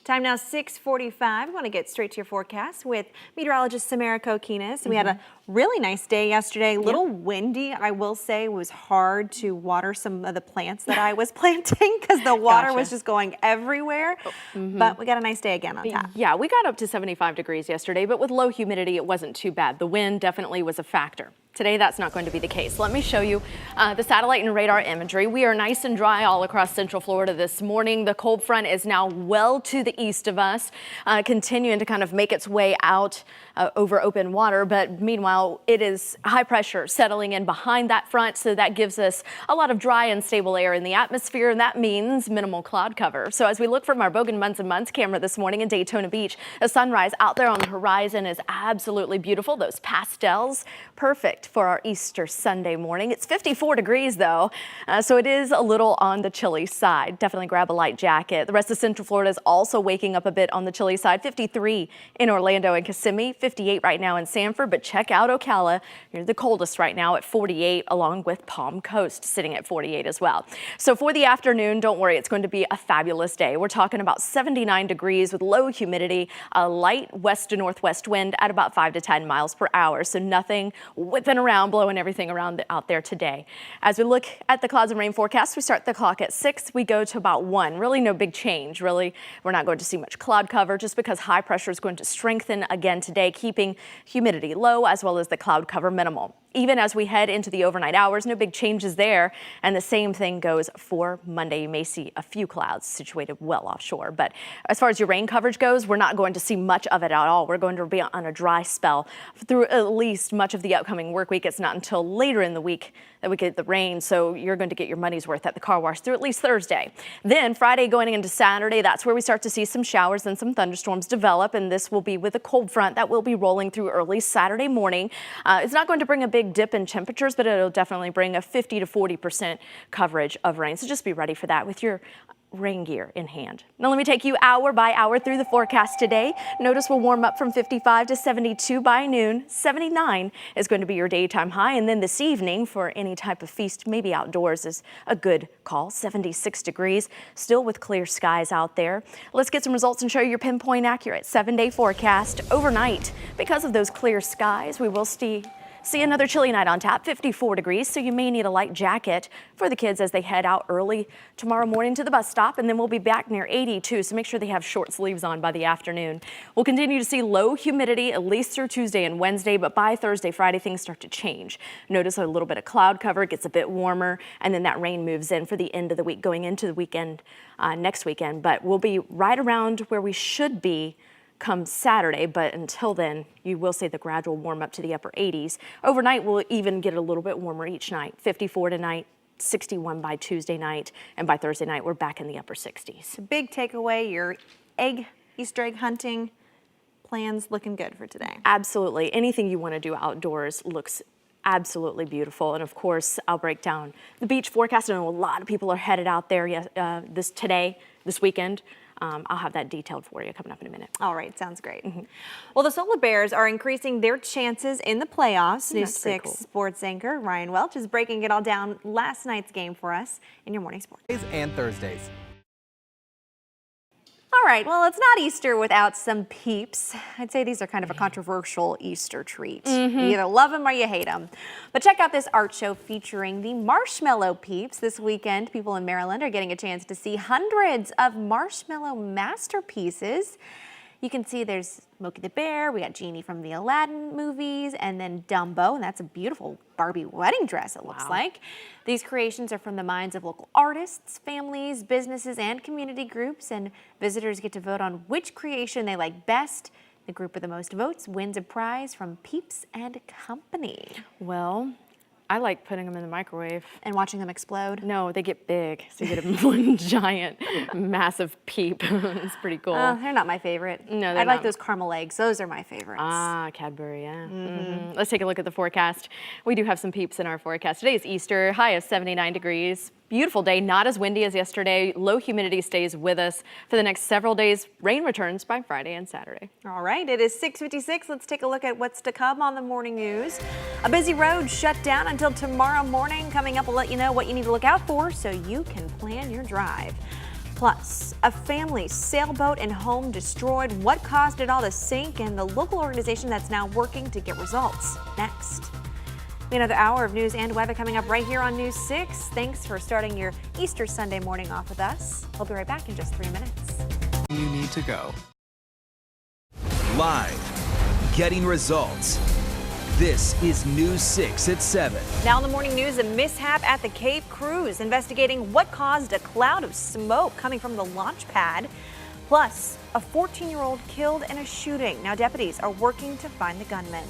Time now 6:45. We want to get straight to your forecast with meteorologist Samara Kokinas. We had a really nice day yesterday. A little windy, I will say. It was hard to water some of the plants that I was planting because the water was just going everywhere. But we got a nice day again on tap. Yeah, we got up to 75 degrees yesterday, but with low humidity, it wasn't too bad. The wind definitely was a factor. Today, that's not going to be the case. Let me show you the satellite and radar imagery. We are nice and dry all across Central Florida this morning. The cold front is now well to the east of us, continuing to kind of make its way out over open water. But meanwhile, it is high pressure settling in behind that front, so that gives us a lot of dry and stable air in the atmosphere, and that means minimal cloud cover. So as we look from our Bogan Months and Months camera this morning in Daytona Beach, a sunrise out there on the horizon is absolutely beautiful. Those pastels, perfect for our Easter Sunday morning. It's 54 degrees though, so it is a little on the chilly side. Definitely grab a light jacket. The rest of Central Florida is also waking up a bit on the chilly side. 53 in Orlando and Kissimmee, 58 right now in Sanford, but check out Ocala. You're the coldest right now at 48, along with Palm Coast sitting at 48 as well. So for the afternoon, don't worry, it's going to be a fabulous day. We're talking about 79 degrees with low humidity, a light west to northwest wind at about 5 to 10 miles per hour. So nothing whipping around, blowing everything around out there today. As we look at the clouds and rain forecast, we start the clock at 6. We go to about 1. Really no big change. Really, we're not going to see much cloud cover just because high pressure is going to strengthen again today, keeping humidity low as well as the cloud cover minimal. Even as we head into the overnight hours, no big changes there. And the same thing goes for Monday. You may see a few clouds situated well offshore. But as far as your rain coverage goes, we're not going to see much of it at all. We're going to be on a dry spell through at least much of the upcoming work week. It's not until later in the week that we get the rain. So you're going to get your money's worth at the car wash through at least Thursday. Then Friday going into Saturday, that's where we start to see some showers and some thunderstorms develop. And this will be with a cold front that will be rolling through early Saturday morning. It's not going to bring a big dip in temperatures, but it'll definitely bring a 50 to 40% coverage of rain. So just be ready for that with your rain gear in hand. Now let me take you hour by hour through the forecast today. Notice we'll warm up from 55 to 72 by noon. 79 is going to be your daytime high. And then this evening, for any type of feast, maybe outdoors, is a good call. 76 degrees, still with clear skies out there. Let's get some results and show you your pinpoint accurate 7-day forecast. Overnight, because of those clear skies, we will see another chilly night on tap, 54 degrees, so you may need a light jacket for the kids as they head out early tomorrow morning to the bus stop, and then we'll be back near 82, so make sure they have short sleeves on by the afternoon. We'll continue to see low humidity at least through Tuesday and Wednesday, but by Thursday, Friday, things start to change. Notice a little bit of cloud cover, it gets a bit warmer, and then that rain moves in for the end of the week, going into the weekend, next weekend, but we'll be right around where we should be come Saturday, but until then, you will see the gradual warm up to the upper 80s. Overnight, we'll even get a little bit warmer each night. 54 tonight, 61 by Tuesday night, and by Thursday night, we're back in the upper 60s. Big takeaway, your Easter egg hunting plans looking good for today. Absolutely. Anything you want to do outdoors looks absolutely beautiful. And of course, I'll break down the beach forecast. I know a lot of people are headed out there this weekend. I'll have that detailed for you coming up in a minute. All right, sounds great. Well, the Solar Bears are increasing their chances in the playoffs. News 6 sports anchor Ryan Welch is breaking it all down last night's game for us in your morning sports. And Thursdays. All right, well, it's not Easter without some Peeps. I'd say these are kind of a controversial Easter treat. You either love them or you hate them. But check out this art show featuring the Marshmallow Peeps. This weekend, people in Maryland are getting a chance to see hundreds of marshmallow masterpieces. You can see there's Smokey the Bear, we got Genie from the Aladdin movies, and then Dumbo, and that's a beautiful Barbie wedding dress, it looks like. These creations are from the minds of local artists, families, businesses, and community groups, and visitors get to vote on which creation they like best. The group with the most votes wins a prize from Peeps and Company. Well, I like putting them in the microwave. And watching them explode? No, they get big, so you get one giant, massive peep. It's pretty cool. They're not my favorite. No, I like those caramel eggs. Those are my favorites. Ah, Cadbury, yeah. Let's take a look at the forecast. We do have some peeps in our forecast. Today is Easter, high of 79 degrees. Beautiful day, not as windy as yesterday. Low humidity stays with us for the next several days. Rain returns by Friday and Saturday. All right, it is 6:56. Let's take a look at what's to come on the morning news. A busy road shut down until tomorrow morning. Coming up, we'll let you know what you need to look out for so you can plan your drive. Plus, a family's sailboat and home destroyed. What caused it all to sink, and the local organization that's now working to get results. Next. Another hour of news and weather coming up right here on News 6. Thanks for starting your Easter Sunday morning off with us. We'll be right back in just 3 minutes. You need to go. Live, getting results. This is News 6 at 7. Now in the morning news, a mishap at the Cape Cruise, investigating what caused a cloud of smoke coming from the launch pad. Plus, a 14-year-old killed in a shooting. Now deputies are working to find the gunman.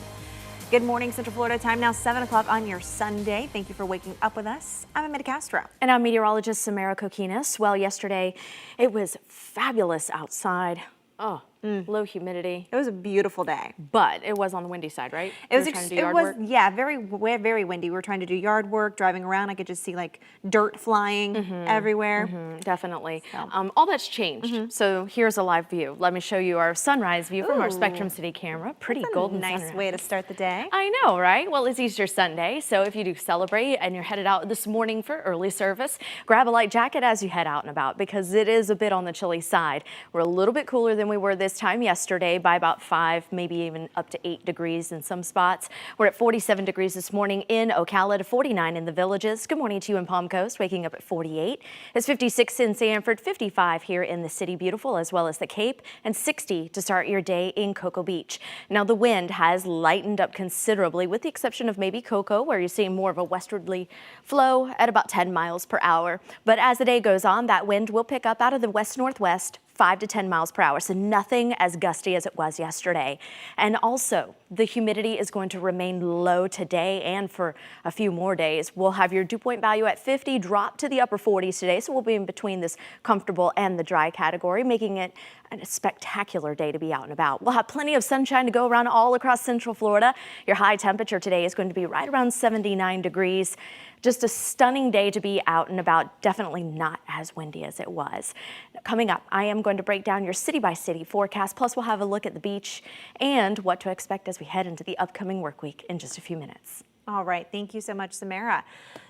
Good morning, Central Florida. Time now 7 o'clock on your Sunday. Thank you for waking up with us. I'm Amanda Castro. And I'm meteorologist Samara Kokinis. Well, yesterday it was fabulous outside. Oh, low humidity. It was a beautiful day. But it was on the windy side, right? It was, very windy. We were trying to do yard work, driving around. I could just see like dirt flying everywhere. Definitely. So. All that's changed. So here's a live view. Let me show you our sunrise view from our Spectrum City camera. Pretty golden nice sunrise. Way to start the day. I know, right? Well, it's Easter Sunday, so if you do celebrate and you're headed out this morning for early service, grab a light jacket as you head out and about because it is a bit on the chilly side. We're a little bit cooler than we were this time yesterday by about 5, maybe even up to 8 degrees in some spots. We're at 47 degrees this morning in Ocala to 49 in the Villages. Good morning to you in Palm Coast, waking up at 48. It's 56 in Sanford, 55 here in the City Beautiful as well as the Cape, and 60 to start your day in Cocoa Beach. Now the wind has lightened up considerably with the exception of maybe Cocoa where you're seeing more of a westerly flow at about 10 miles per hour. But as the day goes on, that wind will pick up out of the west-northwest 5 to 10 miles per hour, so nothing as gusty as it was yesterday. And also, the humidity is going to remain low today and for a few more days. We'll have your dew point value at 50, drop to the upper 40s today, so we'll be in between this comfortable and the dry category, making it a spectacular day to be out and about. We'll have plenty of sunshine to go around all across Central Florida. Your high temperature today is going to be right around 79 degrees. Just a stunning day to be out and about, definitely not as windy as it was. Coming up, I am going to break down your city-by-city forecast, plus we'll have a look at the beach and what to expect as we head into the upcoming work week in just a few minutes. All right, thank you so much, Samara.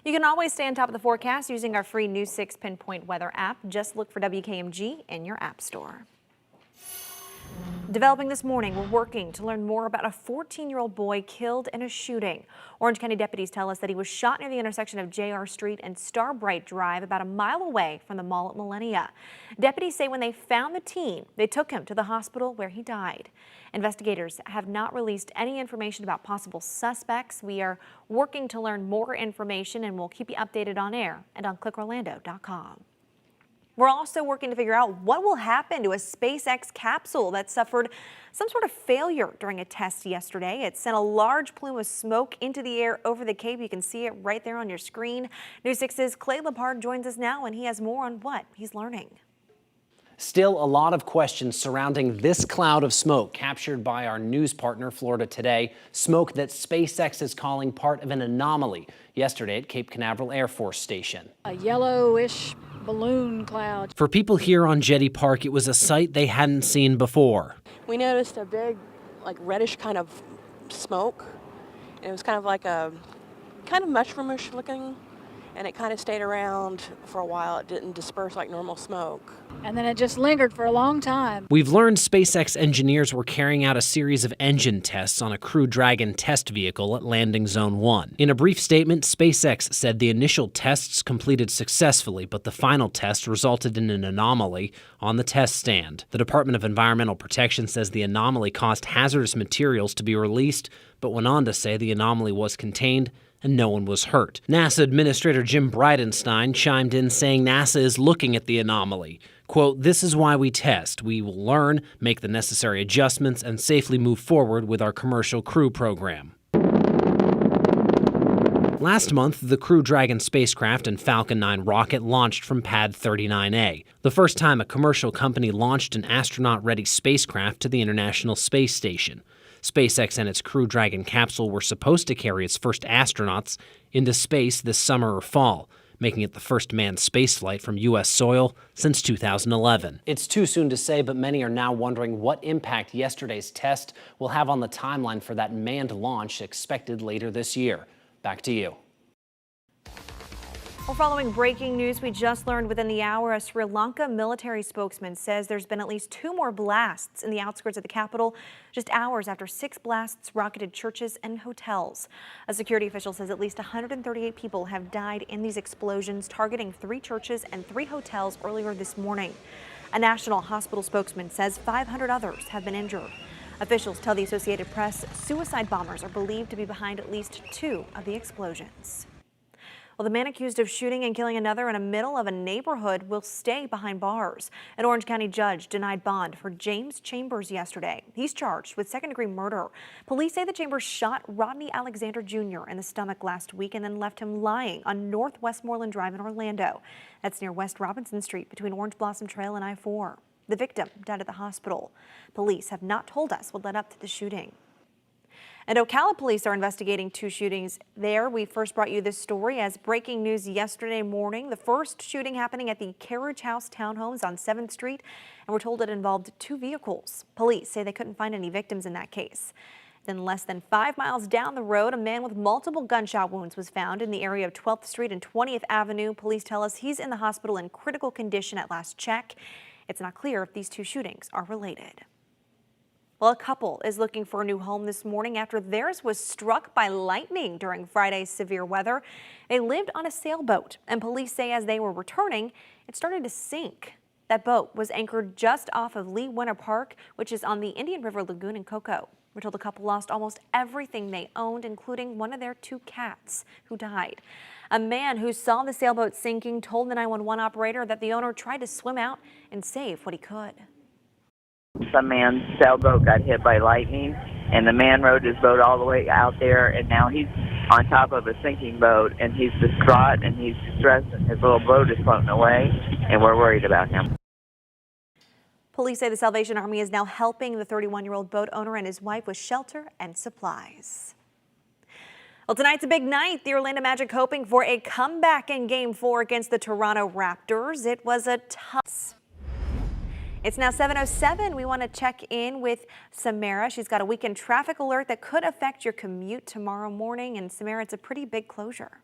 You can always stay on top of the forecast using our free News 6 Pinpoint Weather app. Just look for WKMG in your app store. Developing this morning, we're working to learn more about a 14-year-old boy killed in a shooting. Orange County deputies tell us that he was shot near the intersection of JR Street and Starbright Drive about a mile away from the mall at Millennia. Deputies say when they found the teen, they took him to the hospital where he died. Investigators have not released any information about possible suspects. We are working to learn more information and we'll keep you updated on air and on clickorlando.com. We're also working to figure out what will happen to a SpaceX capsule that suffered some sort of failure during a test yesterday. It sent a large plume of smoke into the air over the Cape. You can see it right there on your screen. News 6's Clay Lepard joins us now, and he has more on what he's learning. Still a lot of questions surrounding this cloud of smoke captured by our news partner, Florida Today. Smoke that SpaceX is calling part of an anomaly yesterday at Cape Canaveral Air Force Station. A yellowish balloon cloud. For people here on Jetty Park, it was a sight they hadn't seen before. We noticed a big, like reddish kind of smoke. And it was kind of like a kind of mushroomish looking. And it kind of stayed around for a while. It didn't disperse like normal smoke. And then it just lingered for a long time. We've learned SpaceX engineers were carrying out a series of engine tests on a Crew Dragon test vehicle at Landing Zone 1. In a brief statement, SpaceX said the initial tests completed successfully, but the final test resulted in an anomaly on the test stand. The Department of Environmental Protection says the anomaly caused hazardous materials to be released, but went on to say the anomaly was contained and no one was hurt. NASA Administrator Jim Bridenstine chimed in saying NASA is looking at the anomaly. Quote, "This is why we test. We will learn, make the necessary adjustments, and safely move forward with our commercial crew program." Last month, the Crew Dragon spacecraft and Falcon 9 rocket launched from Pad 39A, the first time a commercial company launched an astronaut-ready spacecraft to the International Space Station. SpaceX and its Crew Dragon capsule were supposed to carry its first astronauts into space this summer or fall. making it the first manned spaceflight from U.S. soil since 2011. It's too soon to say, but many are now wondering what impact yesterday's test will have on the timeline for that manned launch expected later this year. Back to you. Well, following breaking news we just learned within the hour, a Sri Lanka military spokesman says there's been at least 2 more blasts in the outskirts of the capital, just hours after 6 blasts rocketed churches and hotels. A security official says at least 138 people have died in these explosions, targeting 3 churches and 3 hotels earlier this morning. A national hospital spokesman says 500 others have been injured. Officials tell the Associated Press suicide bombers are believed to be behind at least 2 of the explosions. Well, the man accused of shooting and killing another in the middle of a neighborhood will stay behind bars. An Orange County judge denied bond for James Chambers yesterday. He's charged with second-degree murder. Police say the Chambers shot Rodney Alexander Jr. in the stomach last week and then left him lying on North Westmoreland Drive in Orlando. That's near West Robinson Street between Orange Blossom Trail and I-4. The victim died at the hospital. Police have not told us what led up to the shooting. And Ocala police are investigating 2 shootings there. We first brought you this story as breaking news yesterday morning. The first shooting happening at the Carriage House townhomes on 7th Street, and we're told it involved 2 vehicles. Police say they couldn't find any victims in that case. Then less than 5 miles down the road, a man with multiple gunshot wounds was found in the area of 12th Street and 20th Avenue. Police tell us he's in the hospital in critical condition at last check. It's not clear if these 2 shootings are related. Well, a couple is looking for a new home this morning after theirs was struck by lightning during Friday's severe weather. They lived on a sailboat, and police say as they were returning, it started to sink. That boat was anchored just off of Lee Winter Park, which is on the Indian River Lagoon in Cocoa. We're told the couple lost almost everything they owned, including one of their 2 cats who died. A man who saw the sailboat sinking told the 911 operator that the owner tried to swim out and save what he could. Some man's sailboat got hit by lightning, and the man rode his boat all the way out there, and now he's on top of a sinking boat, and he's distraught, and he's stressed, and his little boat is floating away, and we're worried about him. Police say the Salvation Army is now helping the 31-year-old boat owner and his wife with shelter and supplies. Well, tonight's a big night. The Orlando Magic hoping for a comeback in Game 4 against the Toronto Raptors. It was a tough. It's now 7:07. We want to check in with Samara. She's got a weekend traffic alert that could affect your commute tomorrow morning. And Samara, it's a pretty big closure.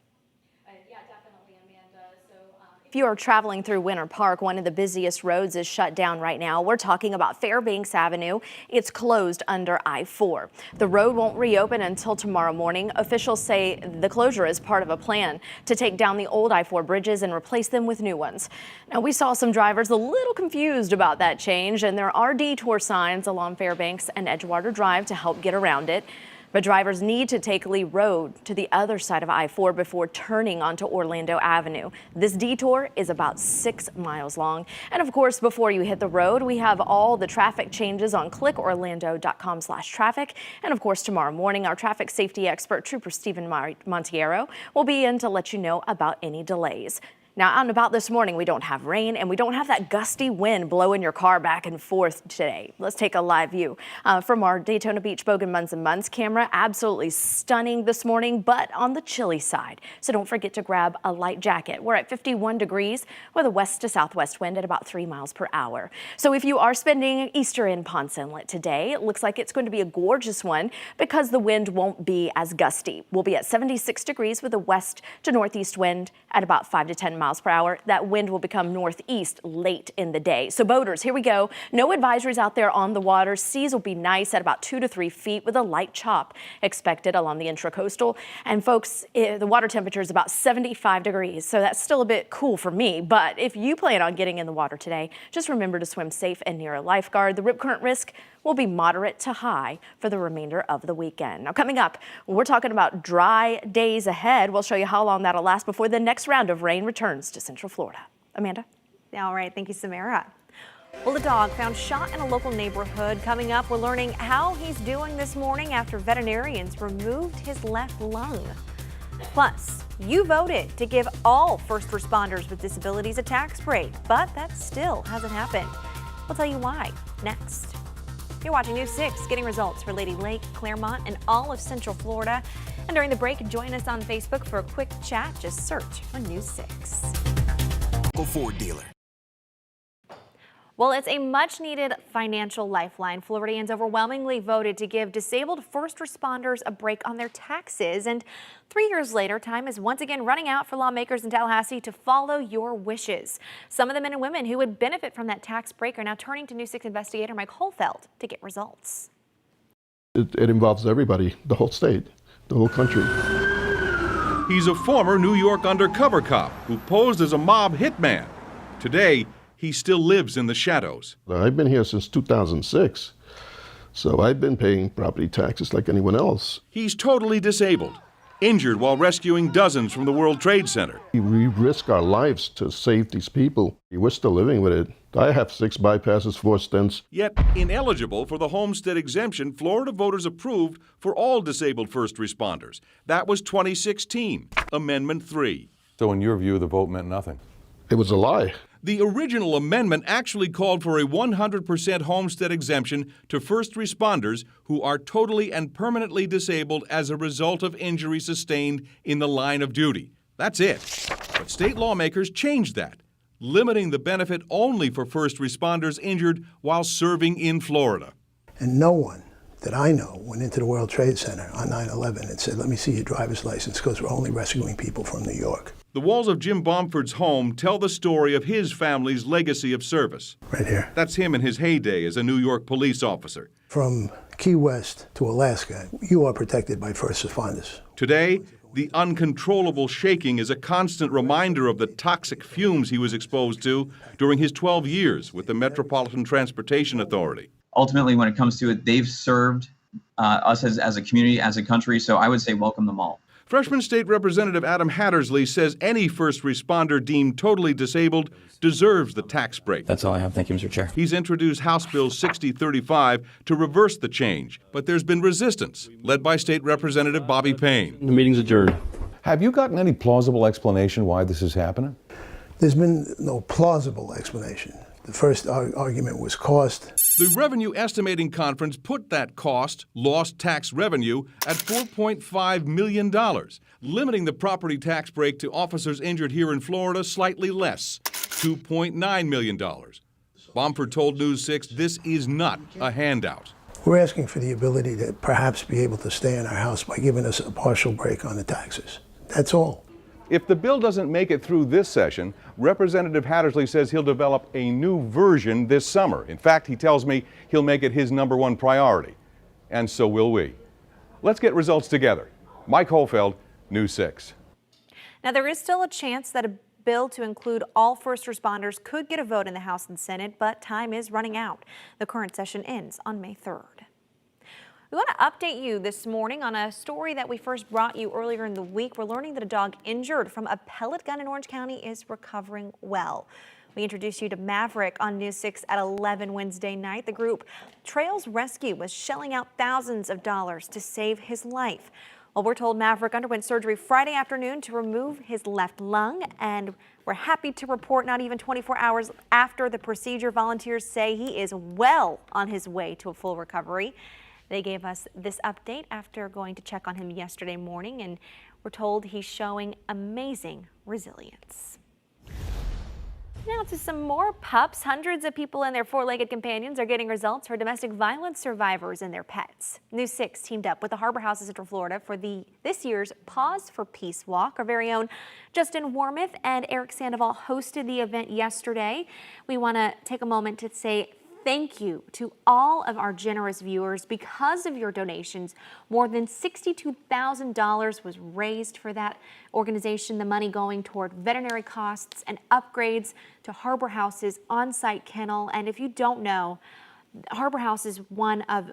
If you are traveling through Winter Park, one of the busiest roads is shut down right now. We're talking about Fairbanks Avenue. It's closed under I-4. The road won't reopen until tomorrow morning. Officials say the closure is part of a plan to take down the old I-4 bridges and replace them with new ones. Now, we saw some drivers a little confused about that change, and there are detour signs along Fairbanks and Edgewater Drive to help get around it. But drivers need to take Lee Road to the other side of I-4 before turning onto Orlando Avenue. This detour is about 6 miles long. And of course, before you hit the road, we have all the traffic changes on clickorlando.com/traffic. And of course, tomorrow morning, our traffic safety expert, Trooper Stephen Montero, will be in to let you know about any delays. Now, out and about this morning, we don't have rain and we don't have that gusty wind blowing your car back and forth today. Let's take a live view from our Daytona Beach Bogan Munz & Munz camera. Absolutely stunning this morning, but on the chilly side. So don't forget to grab a light jacket. We're at 51 degrees with a west to southwest wind at about 3 miles per hour. So if you are spending Easter in Ponce Inlet today, it looks like it's going to be a gorgeous one because the wind won't be as gusty. We'll be at 76 degrees with a west to northeast wind at about 5 to 10 miles per hour. That wind will become northeast late in the day. So boaters, here we go. No advisories out there on the water. Seas will be nice at about 2 to 3 feet with a light chop expected along the intracoastal. And folks, the water temperature is about 75 degrees. So that's still a bit cool for me. But if you plan on getting in the water today, just remember to swim safe and near a lifeguard. The rip current risk will be moderate to high for the remainder of the weekend. Now coming up, we're talking about dry days ahead. We'll show you how long that'll last before the next round of rain returns to Central Florida. Amanda? All right, thank you, Samara. Well, a dog found shot in a local neighborhood. Coming up, we're learning how he's doing this morning after veterinarians removed his left lung. Plus, you voted to give all first responders with disabilities a tax break, but that still hasn't happened. We'll tell you why next. You're watching News 6, getting results for Lady Lake, Claremont, and all of Central Florida. And during the break, join us on Facebook for a quick chat. Just search for News 6. Ford dealer. Well, it's a much-needed financial lifeline. Floridians overwhelmingly voted to give disabled first responders a break on their taxes. And 3 years later, time is once again running out for lawmakers in Tallahassee to follow your wishes. Some of the men and women who would benefit from that tax break are now turning to News 6 investigator Mike Holfeld to get results. It involves everybody, the whole state, the whole country. He's a former New York undercover cop who posed as a mob hitman. Today, he still lives in the shadows. I've been here since 2006, so I've been paying property taxes like anyone else. He's totally disabled, injured while rescuing dozens from the World Trade Center. We risk our lives to save these people. We're still living with it. I have 6 bypasses, 4 stents. Yet ineligible for the homestead exemption Florida voters approved for all disabled first responders. That was 2016, Amendment 3. So in your view, the vote meant nothing? It was a lie. The original amendment actually called for a 100% homestead exemption to first responders who are totally and permanently disabled as a result of injury sustained in the line of duty. That's it. But state lawmakers changed that, limiting the benefit only for first responders injured while serving in Florida. And no one that I know went into the World Trade Center on 9/11 and said, let me see your driver's license, because we're only rescuing people from New York. The walls of Jim Bomford's home tell the story of his family's legacy of service. Right here. That's him in his heyday as a New York police officer. From Key West to Alaska, you are protected by first responders. Today, the uncontrollable shaking is a constant reminder of the toxic fumes he was exposed to during his 12 years with the Metropolitan Transportation Authority. Ultimately, when it comes to it, they've served us as a community, as a country, so I would say welcome them all. Freshman State Representative Adam Hattersley says any first responder deemed totally disabled deserves the tax break. That's all I have. Thank you, Mr. Chair. He's introduced House Bill 6035 to reverse the change, but there's been resistance, led by State Representative Bobby Payne. The meeting's adjourned. Have you gotten any plausible explanation why this is happening? There's been no plausible explanation. The first argument was cost. The Revenue Estimating Conference put that cost, lost tax revenue, at $4.5 million, limiting the property tax break to officers injured here in Florida slightly less, $2.9 million. Bomford told News 6 this is not a handout. We're asking for the ability to perhaps be able to stay in our house by giving us a partial break on the taxes. That's all. If the bill doesn't make it through this session, Representative Hattersley says he'll develop a new version this summer. In fact, he tells me he'll make it his #1 priority. And so will we. Let's get results together. Mike Holfeld, News 6. Now, there is still a chance that a bill to include all first responders could get a vote in the House and Senate, but time is running out. The current session ends on May 3rd. We want to update you this morning on a story that we first brought you earlier in the week. We're learning that a dog injured from a pellet gun in Orange County is recovering well. We introduced you to Maverick on News 6 at 11 Wednesday night. The group Trails Rescue was shelling out thousands of dollars to save his life. Well, we're told Maverick underwent surgery Friday afternoon to remove his left lung, and we're happy to report not even 24 hours after the procedure, volunteers say he is well on his way to a full recovery. They gave us this update after going to check on him yesterday morning, and we're told he's showing amazing resilience. Now to some more pups. Hundreds of people and their four-legged companions are getting results for domestic violence survivors and their pets. News 6 teamed up with the Harbor House of Central Florida for this year's Paws for Peace Walk. Our very own Justin Wormuth and Eric Sandoval hosted the event yesterday. We want to take a moment to say thank you to all of our generous viewers. Because of your donations, more than $62,000 was raised for that organization, the money going toward veterinary costs and upgrades to Harbor House's on-site kennel. And if you don't know, Harbor House is one of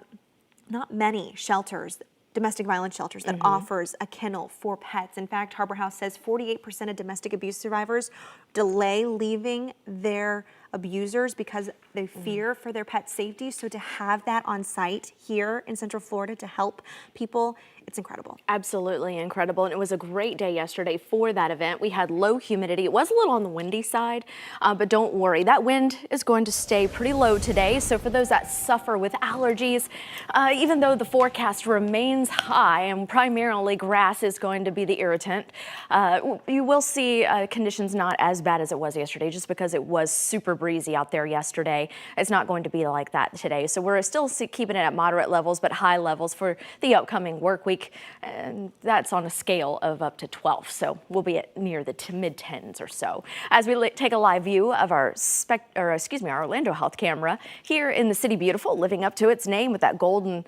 not many shelters, domestic violence shelters, that offers a kennel for pets. In fact, Harbor House says 48% of domestic abuse survivors delay leaving their abusers because they fear for their pet safety. So to have that on site here in Central Florida to help people, it's incredible. Absolutely incredible. And it was a great day yesterday for that event. We had low humidity. It was a little on the windy side, but don't worry, that wind is going to stay pretty low today. So for those that suffer with allergies, even though the forecast remains high and primarily grass is going to be the irritant, you will see conditions not as bad as it was yesterday, just because it was super breezy out there yesterday. It's not going to be like that today. So we're still keeping it at moderate levels, but high levels for the upcoming work week. And that's on a scale of up to 12. So we'll be at near the mid 10s or so. As we take a live view of our Orlando Health camera here in the City Beautiful, living up to its name with that golden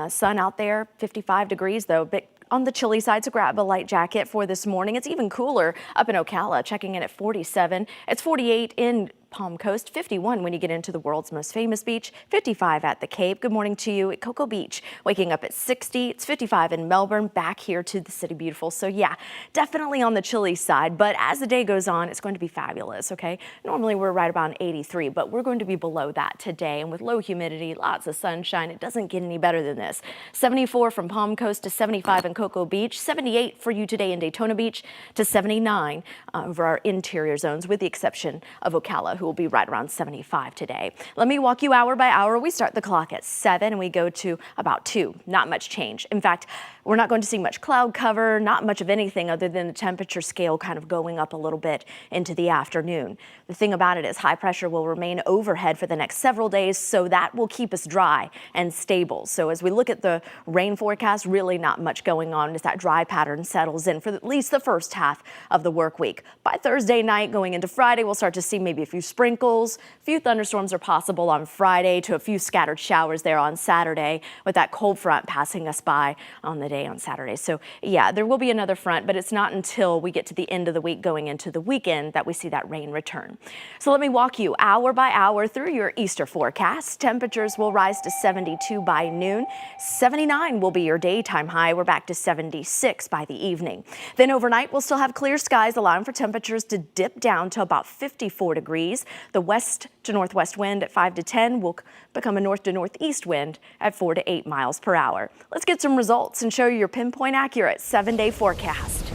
sun out there. 55 degrees though, but on the chilly side, so grab a light jacket for this morning. It's even cooler up in Ocala, checking in at 47. It's 48 in Palm Coast, 51 when you get into the world's most famous beach, 55 at the Cape. Good morning to you at Cocoa Beach, waking up at 60. It's 55 in Melbourne, back here to the City Beautiful. So yeah, definitely on the chilly side, but as the day goes on, it's going to be fabulous, okay? Normally we're right about 83, but we're going to be below that today. And with low humidity, lots of sunshine, it doesn't get any better than this. 74 from Palm Coast to 75 in Cocoa Beach, 78 for you today in Daytona Beach to 79 over our interior zones, with the exception of Ocala, who will be right around 75 today. Let me walk you hour by hour. We start the clock at 7 and we go to about 2. Not much change. In fact, we're not going to see much cloud cover, not much of anything other than the temperature scale kind of going up a little bit into the afternoon. The thing about it is high pressure will remain overhead for the next several days, so that will keep us dry and stable. So as we look at the rain forecast, really not much going on as that dry pattern settles in for at least the first half of the work week. By Thursday night going into Friday, we'll start to see maybe a few sprinkles. A few thunderstorms are possible on Friday, to a few scattered showers there on Saturday, with that cold front passing us by on the day on Saturday. So yeah, there will be another front, but it's not until we get to the end of the week going into the weekend that we see that rain return. So let me walk you hour by hour through your Easter forecast. Temperatures will rise to 72 by noon. 79 will be your daytime high. We're back to 76 by the evening. Then overnight, we'll still have clear skies, allowing for temperatures to dip down to about 54 degrees. The west to northwest wind at 5 to 10 will become a north to northeast wind at 4 to 8 miles per hour. Let's get some results and show you your pinpoint accurate 7-day forecast.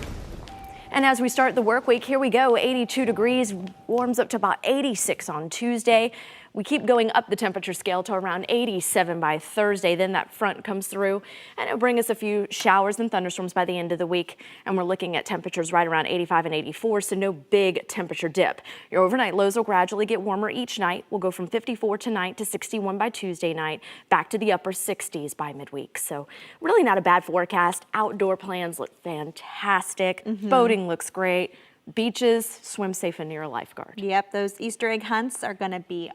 And as we start the work week, here we go. 82 degrees, warms up to about 86 on Tuesday. We keep going up the temperature scale to around 87 by Thursday. Then that front comes through and it'll bring us a few showers and thunderstorms by the end of the week. And we're looking at temperatures right around 85 and 84, so no big temperature dip. Your overnight lows will gradually get warmer each night. We'll go from 54 tonight to 61 by Tuesday night, back to the upper 60s by midweek. So really not a bad forecast. Outdoor plans look fantastic. Boating looks great. Beaches, swim safe and near a lifeguard. Yep, those Easter egg hunts are going to be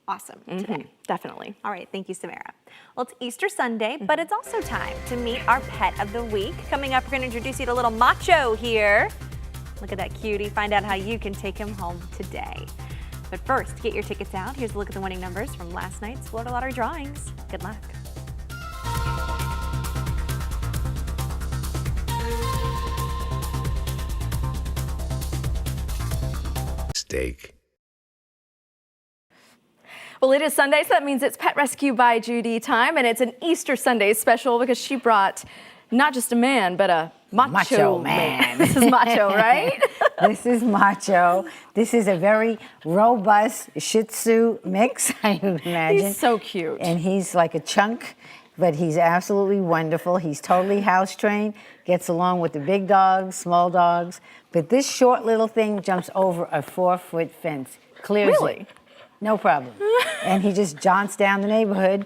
awesome today. Definitely. All right, thank you, Samara. Well, it's Easter Sunday, but it's also time to meet our pet of the week. Coming up, we're going to introduce you to little Macho here. Look at that cutie. Find out how you can take him home today. But first, get your tickets out. Here's a look at the winning numbers from last night's Florida Lottery drawings. Good luck. Steak. Well, it is Sunday, so that means it's Pet Rescue by Judy time, and it's an Easter Sunday special because she brought not just a man, but a macho man. This is Macho, right? This is Macho. This is a very robust Shih Tzu mix, I would imagine. He's so cute. And he's like a chunk, but he's absolutely wonderful. He's totally house trained, gets along with the big dogs, small dogs. But this short little thing jumps over a 4-foot fence. Clears Really? it. No problem. And he just jaunts down the neighborhood,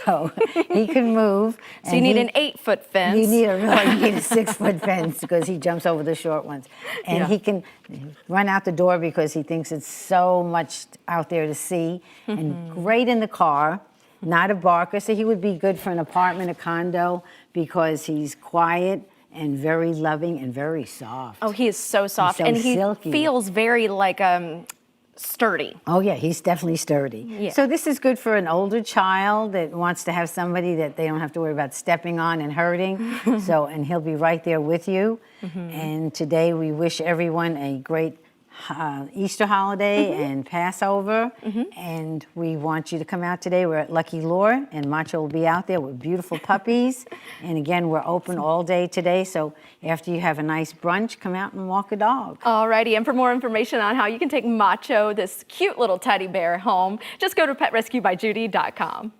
so he can move. So you need an 8-foot fence. You need a 6-foot fence because he jumps over the short ones. And he can run out the door because he thinks it's so much out there to see. And great in the car, not a barker. So he would be good for an apartment, a condo, because he's quiet and very loving and very soft. Oh, he is so soft. He's so and he silky. feels very like sturdy. Oh yeah, he's definitely sturdy. Yeah. So this is good for an older child that wants to have somebody that they don't have to worry about stepping on and hurting. And he'll be right there with you. And today we wish everyone a great Easter holiday and Passover, and we want you to come out today. We're at Lucky Lure, and Macho will be out there with beautiful puppies. And again, we're open all day today, so after you have a nice brunch, come out and walk a dog. Alrighty, and for more information on how you can take Macho, this cute little teddy bear, home, just go to petrescuebyjudy.com.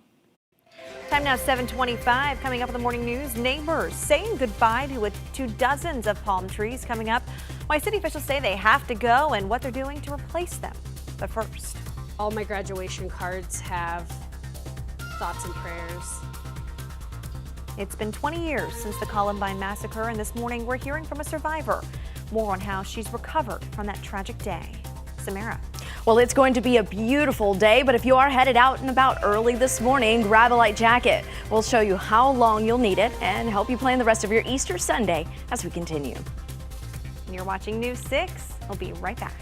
Time now 7:25. Coming up in the morning news, neighbors saying goodbye to dozens of palm trees coming up. Why city officials say they have to go and what they're doing to replace them. But first, all my graduation cards have thoughts and prayers. It's been 20 years since the Columbine massacre, and this morning we're hearing from a survivor. More on how she's recovered from that tragic day. Samara. Well, it's going to be a beautiful day, but if you are headed out and about early this morning, grab a light jacket. We'll show you how long you'll need it and help you plan the rest of your Easter Sunday as we continue. You're watching News 6. We'll be right back.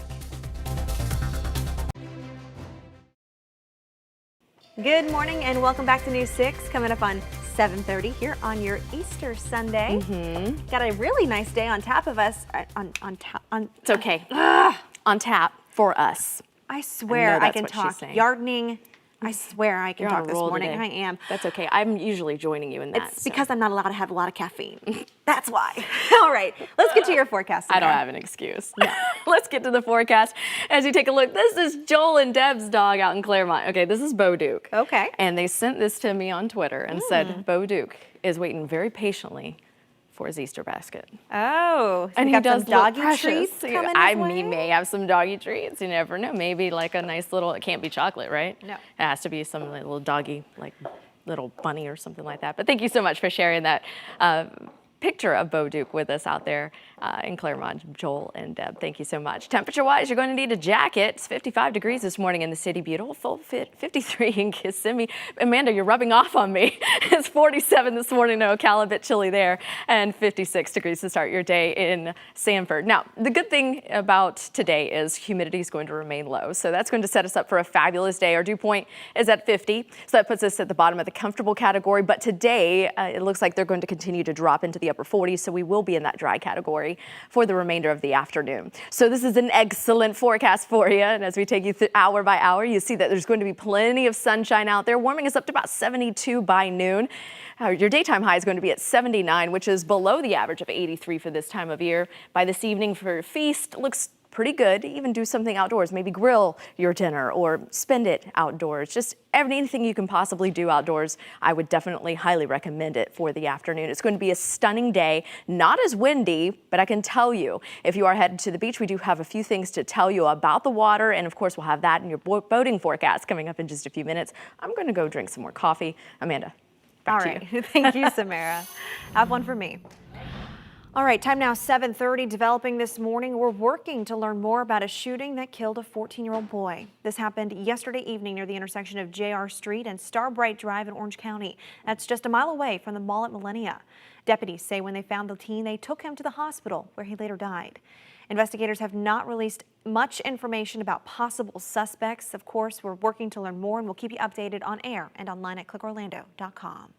Good morning and welcome back to News 6. Coming up on 7:30 here on your Easter Sunday. Got a really nice day on tap of us. It's okay. On tap for us. I swear I can talk. Gardening. I swear I can You're talk on a this roll morning. today. I am. That's okay. I'm usually joining you in that. It's because I'm not allowed to have a lot of caffeine. That's why. All right, let's get to your forecast. I don't have an excuse. No. Let's get to the forecast. As you take a look, this is Joel and Deb's dog out in Claremont. Okay, this is Bo Duke. Okay. And they sent this to me on Twitter and said Bo Duke is waiting very patiently for his Easter basket. Oh, so and he does some doggy precious. treats coming He may have some doggy treats. You never know. Maybe like a nice little, it can't be chocolate, right? No. It has to be some little doggy, like little bunny or something like that. But thank you so much for sharing that picture of Bo Duke with us out there in Claremont, Joel and Deb. Thank you so much. Temperature-wise, you're going to need a jacket. It's 55 degrees this morning in the city. Beautiful fit. 53 in Kissimmee. Amanda, you're rubbing off on me. It's 47 this morning in Ocala, a bit chilly there, and 56 degrees to start your day in Sanford. Now, the good thing about today is humidity is going to remain low, so that's going to set us up for a fabulous day. Our dew point is at 50, so that puts us at the bottom of the comfortable category, but today it looks like they're going to continue to drop into the upper 40s, so we will be in that dry category for the remainder of the afternoon. So this is an excellent forecast for you, and as we take you through hour by hour, you see that there's going to be plenty of sunshine out there, warming us up to about 72 by noon. Your daytime high is going to be at 79, which is below the average of 83 for this time of year. By this evening for a feast, looks pretty good. Even do something outdoors, maybe grill your dinner or spend it outdoors. Just anything you can possibly do outdoors, I would definitely highly recommend it for the afternoon. It's going to be a stunning day, not as windy, but I can tell you, if you are headed to the beach, we do have a few things to tell you about the water, and of course we'll have that in your boating forecast coming up in just a few minutes. I'm going to go drink some more coffee. Amanda, back to you. Thank you, Samara. Have one for me. All right, time now 7:30. Developing this morning, we're working to learn more about a shooting that killed a 14-year-old boy. This happened yesterday evening near the intersection of JR Street and Starbright Drive in Orange County. That's just a mile away from the mall at Millennia. Deputies say when they found the teen, they took him to the hospital where he later died. Investigators have not released much information about possible suspects. Of course, we're working to learn more and we'll keep you updated on air and online at clickorlando.com.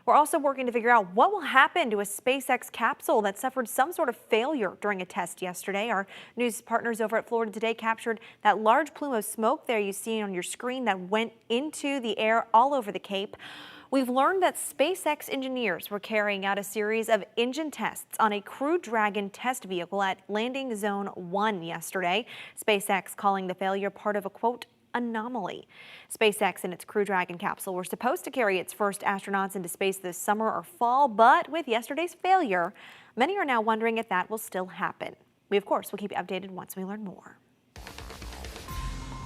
We're also working to figure out what will happen to a SpaceX capsule that suffered some sort of failure during a test yesterday. Our news partners over at Florida Today captured that large plume of smoke there you see on your screen that went into the air all over the Cape. We've learned that SpaceX engineers were carrying out a series of engine tests on a Crew Dragon test vehicle at Landing Zone 1 yesterday. SpaceX calling the failure part of a, quote, anomaly. SpaceX and its Crew Dragon capsule were supposed to carry its first astronauts into space this summer or fall, but with yesterday's failure, many are now wondering if that will still happen. We, of course, will keep you updated once we learn more.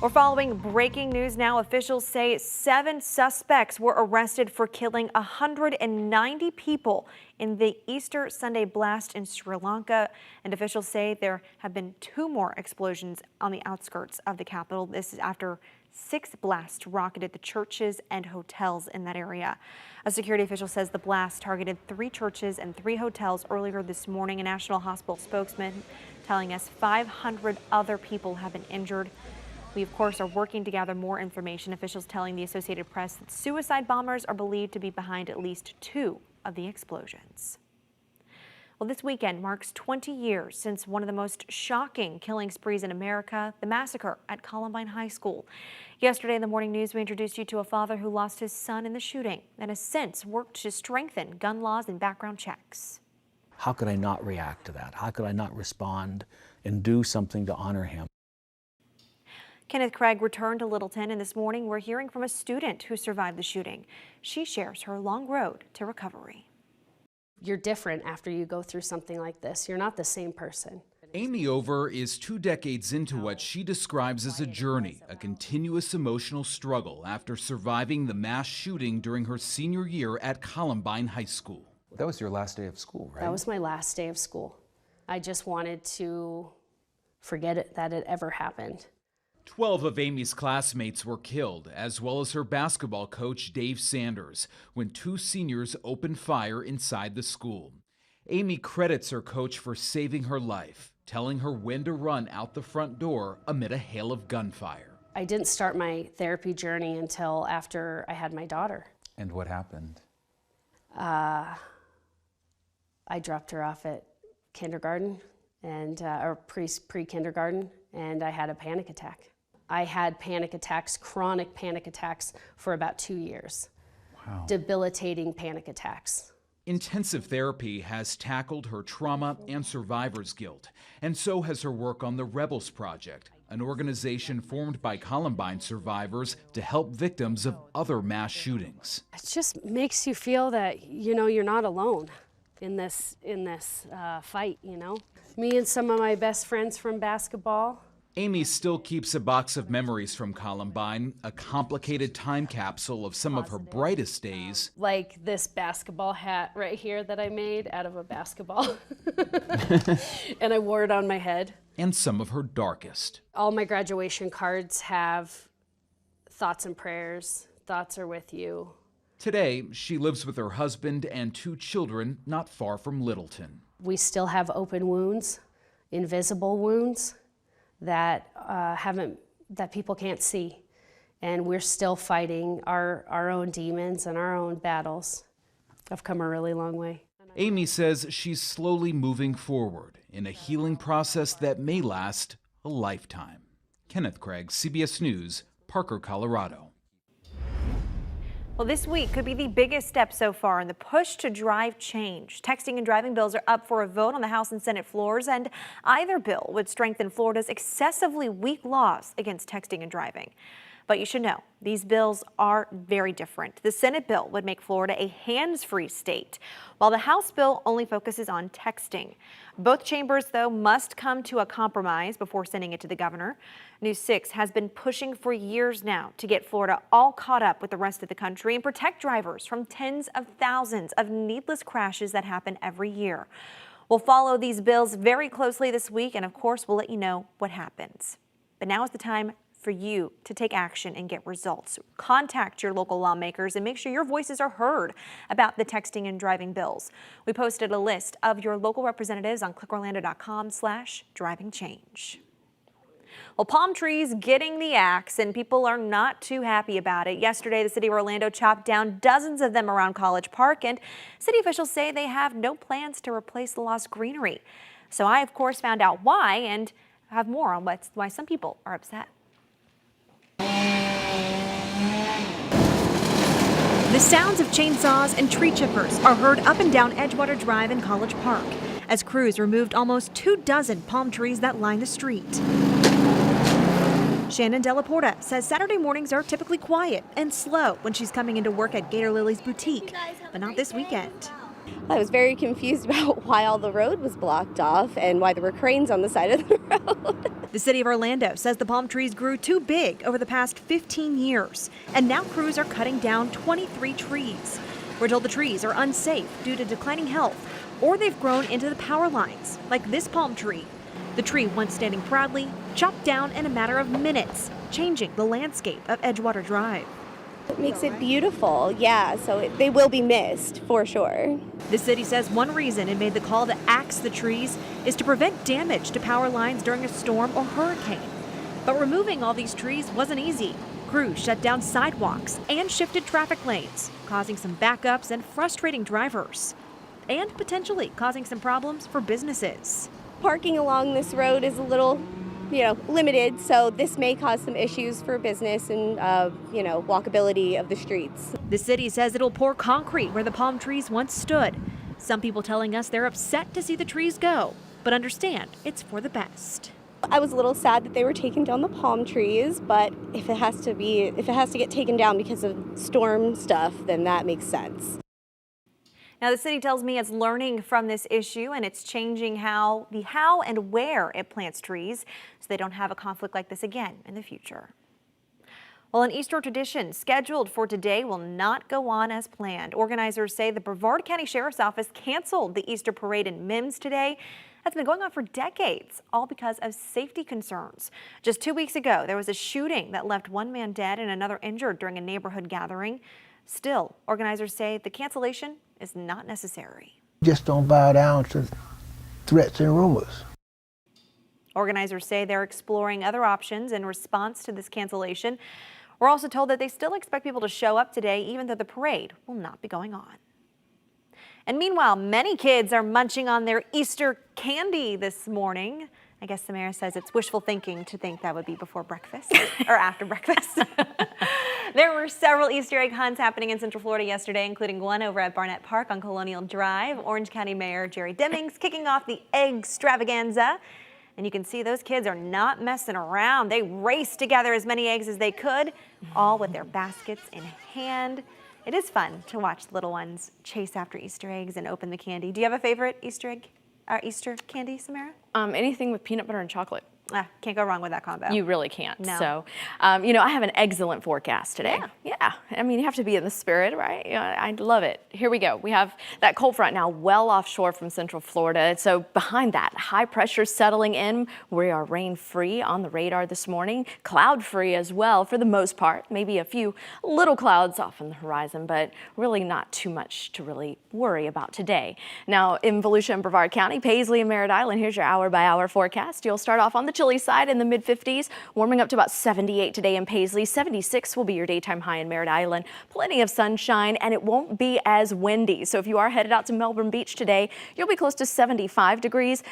We're following breaking news now. Officials say 7 suspects were arrested for killing 190 people in the Easter Sunday blast in Sri Lanka. And officials say there have been 2 more explosions on the outskirts of the capital. This is after 6 blasts rocketed the churches and hotels in that area. A security official says the blast targeted 3 churches and 3 hotels earlier this morning. A National Hospital spokesman telling us 500 other people have been injured. We, of course, are working to gather more information. Officials telling the Associated Press that suicide bombers are believed to be behind at least 2 of the explosions. Well, this weekend marks 20 years since one of the most shocking killing sprees in America, the massacre at Columbine High School. Yesterday in the morning news, we introduced you to a father who lost his son in the shooting and has since worked to strengthen gun laws and background checks. How could I not react to that? How could I not respond and do something to honor him? Kenneth Craig returned to Littleton, and this morning we're hearing from a student who survived the shooting. She shares her long road to recovery. You're different after you go through something like this. You're not the same person. Amy Over is 2 decades into what she describes as a journey, a continuous emotional struggle after surviving the mass shooting during her senior year at Columbine High School. That was your last day of school, right? That was my last day of school. I just wanted to forget it, that it ever happened. 12 of Amy's classmates were killed, as well as her basketball coach, Dave Sanders, when 2 seniors opened fire inside the school. Amy credits her coach for saving her life, telling her when to run out the front door amid a hail of gunfire. I didn't start my therapy journey until after I had my daughter. And what happened? I dropped her off at kindergarten and or pre-kindergarten, and I had a panic attack. I had panic attacks, chronic panic attacks, for about 2 years. Wow. Debilitating panic attacks. Intensive therapy has tackled her trauma and survivor's guilt, and so has her work on the Rebels Project, an organization formed by Columbine survivors to help victims of other mass shootings. It just makes you feel that, you know, you're not alone in this fight, you know. Me and some of my best friends from basketball. Amy still keeps a box of memories from Columbine, a complicated time capsule of some of her brightest days. Like this basketball hat right here that I made out of a basketball. And I wore it on my head. And some of her darkest. All my graduation cards have thoughts and prayers. Thoughts are with you. Today, she lives with her husband and 2 children not far from Littleton. We still have open wounds, invisible wounds that that people can't see, and we're still fighting our own demons and our own battles. I've come a really long way. Amy says she's slowly moving forward in a healing process that may last a lifetime. Kenneth Craig, CBS News, Parker, Colorado. Well, this week could be the biggest step so far in the push to drive change. Texting and driving bills are up for a vote on the House and Senate floors, and either bill would strengthen Florida's excessively weak laws against texting and driving. But you should know, these bills are very different. The Senate bill would make Florida a hands-free state, while the House bill only focuses on texting. Both chambers, though, must come to a compromise before sending it to the governor. News 6 has been pushing for years now to get Florida all caught up with the rest of the country and protect drivers from tens of thousands of needless crashes that happen every year. We'll follow these bills very closely this week, and of course, we'll let you know what happens. But now is the time for you to take action and get results. Contact your local lawmakers and make sure your voices are heard about the texting and driving bills. We posted a list of your local representatives on clickorlando.com/drivingchange. Well, palm trees getting the axe, and people are not too happy about it. Yesterday, the city of Orlando chopped down dozens of them around College Park, and city officials say they have no plans to replace the lost greenery. So I, of course, found out why and have more on why some people are upset. The sounds of chainsaws and tree chippers are heard up and down Edgewater Drive in College Park as crews removed almost 24 palm trees that line the street. Shannon Delaporta says Saturday mornings are typically quiet and slow when she's coming into work at Gator Lily's boutique, but not this weekend. I was very confused about why all the road was blocked off and why there were cranes on the side of the road. The city of Orlando says the palm trees grew too big over the past 15 years, and now crews are cutting down 23 trees. We're told the trees are unsafe due to declining health, or they've grown into the power lines, like this palm tree. The tree, once standing proudly, chopped down in a matter of minutes, changing the landscape of Edgewater Drive. It makes it beautiful, yeah, so they will be missed for sure. The city says one reason it made the call to axe the trees is to prevent damage to power lines during a storm or hurricane. But removing all these trees wasn't easy. Crews shut down sidewalks and shifted traffic lanes, causing some backups and frustrating drivers. and potentially causing some problems for businesses. Parking along this road is a little, limited, so this may cause some issues for business and, walkability of the streets. The city says it'll pour concrete where the palm trees once stood. Some people telling us they're upset to see the trees go, but understand it's for the best. I was a little sad that they were taking down the palm trees, but if it has to get taken down because of storm stuff, then that makes sense. Now, the city tells me it's learning from this issue and it's changing how and where it plants trees so they don't have a conflict like this again in the future. Well, an Easter tradition scheduled for today will not go on as planned. Organizers say the Brevard County Sheriff's Office canceled the Easter parade in Mims today. That's been going on for decades, all because of safety concerns. Just 2 weeks ago, there was a shooting that left one man dead and another injured during a neighborhood gathering. Still, organizers say the cancellation is not necessary. Just don't bow down to threats and rumors. Organizers say they're exploring other options in response to this cancellation. We're also told that they still expect people to show up today, even though the parade will not be going on. And meanwhile, many kids are munching on their Easter candy this morning. I guess the mayor says it's wishful thinking to think that would be before breakfast or after breakfast. There were several Easter egg hunts happening in Central Florida yesterday, including one over at Barnett Park on Colonial Drive. Orange County Mayor Jerry Demings kicking off the egg extravaganza. And you can see those kids are not messing around. They raced to gather as many eggs as they could, all with their baskets in hand. It is fun to watch the little ones chase after Easter eggs and open the candy. Do you have a favorite Easter egg or Easter candy, Samara? Anything with peanut butter and chocolate. Can't go wrong with that combo. You really can't. No. So, I have an excellent forecast today. Yeah. I mean, you have to be in the spirit, right? I love it. Here we go. We have that cold front now well offshore from Central Florida. So behind that, high pressure settling in. We are rain free on the radar this morning. Cloud free as well for the most part. Maybe a few little clouds off on the horizon, but really not too much to really worry about today. Now in Volusia and Brevard County, Paisley and Merritt Island, here's your hour by hour forecast. You'll start off on the chilly side in the mid-50s, warming up to about 78 today in Paisley. 76 will be your daytime high in Merritt Island. Plenty of sunshine, and it won't be as windy. So if you are headed out to Melbourne Beach today, you'll be close to 75 degrees.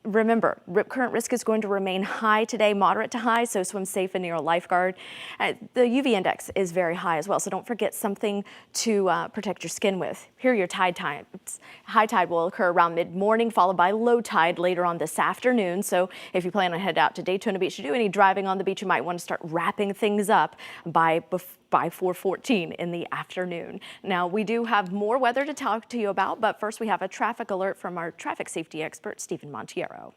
Remember, rip current risk is going to remain high today, moderate to high, so swim safe and near a lifeguard. The UV index is very high as well, so don't forget something to protect your skin with. Here are your tide times. High tide will occur around mid-morning, followed by low tide later on this afternoon. So if you plan on heading out to Daytona Beach to do any driving on the beach, you might want to start wrapping things up by 4:14 in the afternoon. Now, we do have more weather to talk to you about, but first we have a traffic alert from our traffic safety expert, Stephen Montero.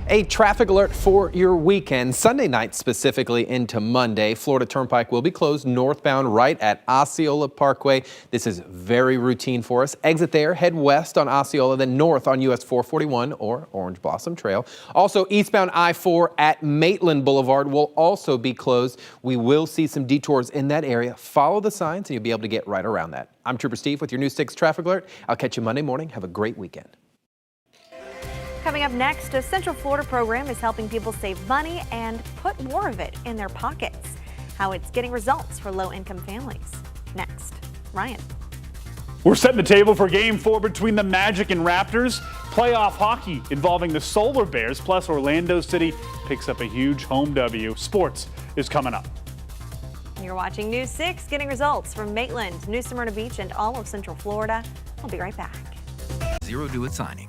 A traffic alert for your weekend. Sunday night specifically into Monday. Florida Turnpike will be closed northbound right at Osceola Parkway. This is very routine for us. Exit there, head west on Osceola, then north on US 441 or Orange Blossom Trail. Also eastbound I-4 at Maitland Boulevard will also be closed. We will see some detours in that area. Follow the signs and you'll be able to get right around that. I'm Trooper Steve with your News 6 traffic alert. I'll catch you Monday morning. Have a great weekend. Coming up next, a Central Florida program is helping people save money and put more of it in their pockets. How it's getting results for low-income families. Next, Ryan. We're setting the table for Game 4 between the Magic and Raptors. Playoff hockey involving the Solar Bears, plus Orlando City picks up a huge home W. Sports is coming up. You're watching News 6, getting results from Maitland, New Smyrna Beach, and all of Central Florida. I'll be right back. Zero due at signing.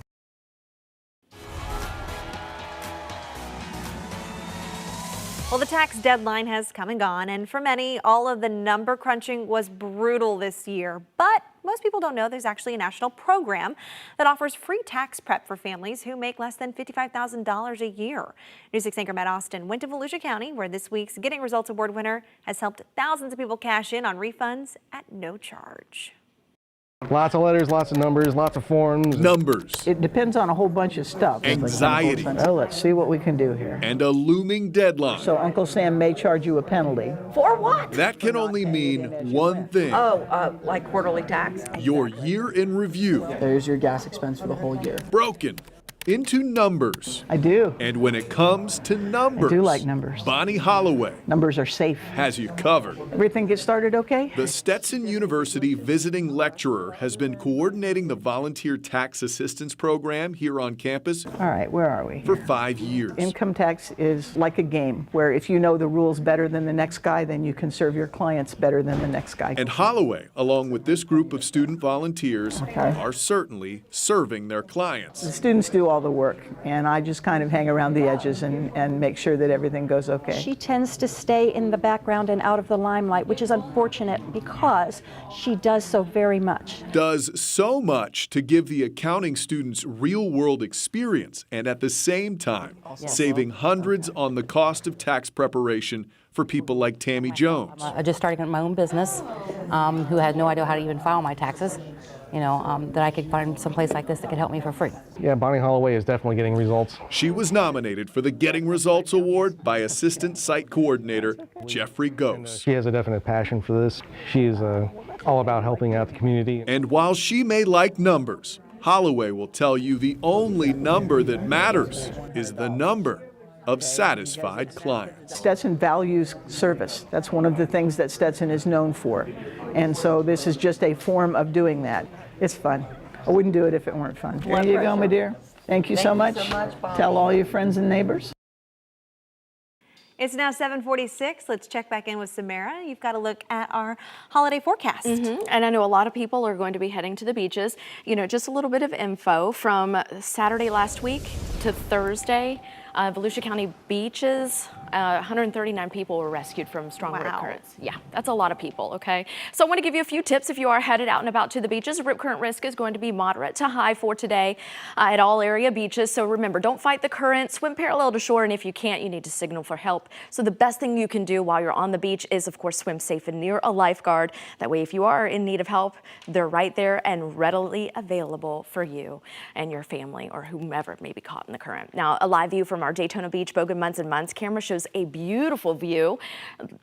Well, the tax deadline has come and gone, and for many, all of the number crunching was brutal this year. But most people don't know there's actually a national program that offers free tax prep for families who make less than $55,000 a year. News 6 anchor Matt Austin went to Volusia County, where this week's Getting Results Award winner has helped thousands of people cash in on refunds at no charge. Lots of letters, lots of numbers, lots of forms. Numbers. It depends on a whole bunch of stuff. Anxiety. Oh, let's see what we can do here. And a looming deadline. So Uncle Sam may charge you a penalty. For what? That can only mean one thing. Like quarterly tax? Your year in review. There's your gas expense for the whole year. Broken. into numbers. I do. And when it comes to numbers, I do like numbers. Bonnie Holloway Numbers are safe. has you covered. Everything gets started okay? The Stetson University visiting lecturer has been coordinating the volunteer tax assistance program here on campus All right, where are we? for 5 years. Income tax is like a game where if you know the rules better than the next guy, then you can serve your clients better than the next guy. And Holloway, along with this group of student volunteers, are certainly serving their clients. The students do all the work, and I just kind of hang around the edges and make sure that everything goes okay. She tends to stay in the background and out of the limelight, which is unfortunate because she does so very much. Does so much to give the accounting students real-world experience and at the same time saving hundreds on the cost of tax preparation for people like Tammy Jones. I just started my own business, who had no idea how to even file my taxes. That I could find some place like this that could help me for free. Yeah, Bonnie Holloway is definitely getting results. She was nominated for the Getting Results Award by Assistant Site Coordinator Jeffrey Gose. She has a definite passion for this. She is all about helping out the community. And while she may like numbers, Holloway will tell you the only number that matters is the number of satisfied clients. Stetson values service. That's one of the things that Stetson is known for. And so this is just a form of doing that. It's fun. I wouldn't do it if it weren't fun. There you go, my dear. Thank you so much. Tell all your friends and neighbors. It's now 7:46. Let's check back in with Samara. You've got a look at our holiday forecast. And I know a lot of people are going to be heading to the beaches. Just a little bit of info from Saturday last week to Thursday. Volusia County beaches, 139 people were rescued from strong rip currents. Yeah, that's a lot of people, okay? So I want to give you a few tips if you are headed out and about to the beaches. Rip current risk is going to be moderate to high for today at all area beaches. So remember, don't fight the current, swim parallel to shore, and if you can't, you need to signal for help. So the best thing you can do while you're on the beach is, of course, swim safe and near a lifeguard. That way, if you are in need of help, they're right there and readily available for you and your family or whomever may be caught in the current. Now, a live view from our Daytona Beach Bogan Munz and Munz camera shows a beautiful view.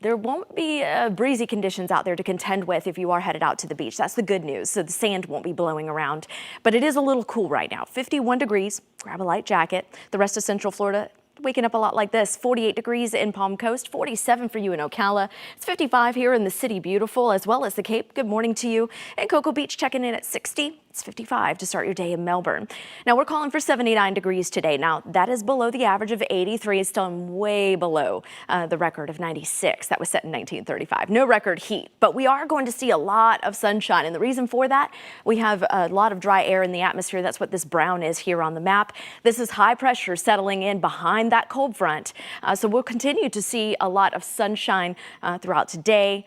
There won't be breezy conditions out there to contend with if you are headed out to the beach. That's the good news. So the sand won't be blowing around, but it is a little cool right now. 51 degrees. Grab a light jacket. The rest of Central Florida waking up a lot like this. 48 degrees in Palm Coast, 47 for you in Ocala. It's 55 here in the City Beautiful as well as the Cape. Good morning to you. And Cocoa Beach checking in at 60. It's 55 to start your day in Melbourne. Now we're calling for 79 degrees today. Now that is below the average of 83. It's still way below the record of 96 that was set in 1935. No record heat, but we are going to see a lot of sunshine. And the reason for that, we have a lot of dry air in the atmosphere. That's what this brown is here on the map. This is high pressure settling in behind that cold front. So we'll continue to see a lot of sunshine throughout today,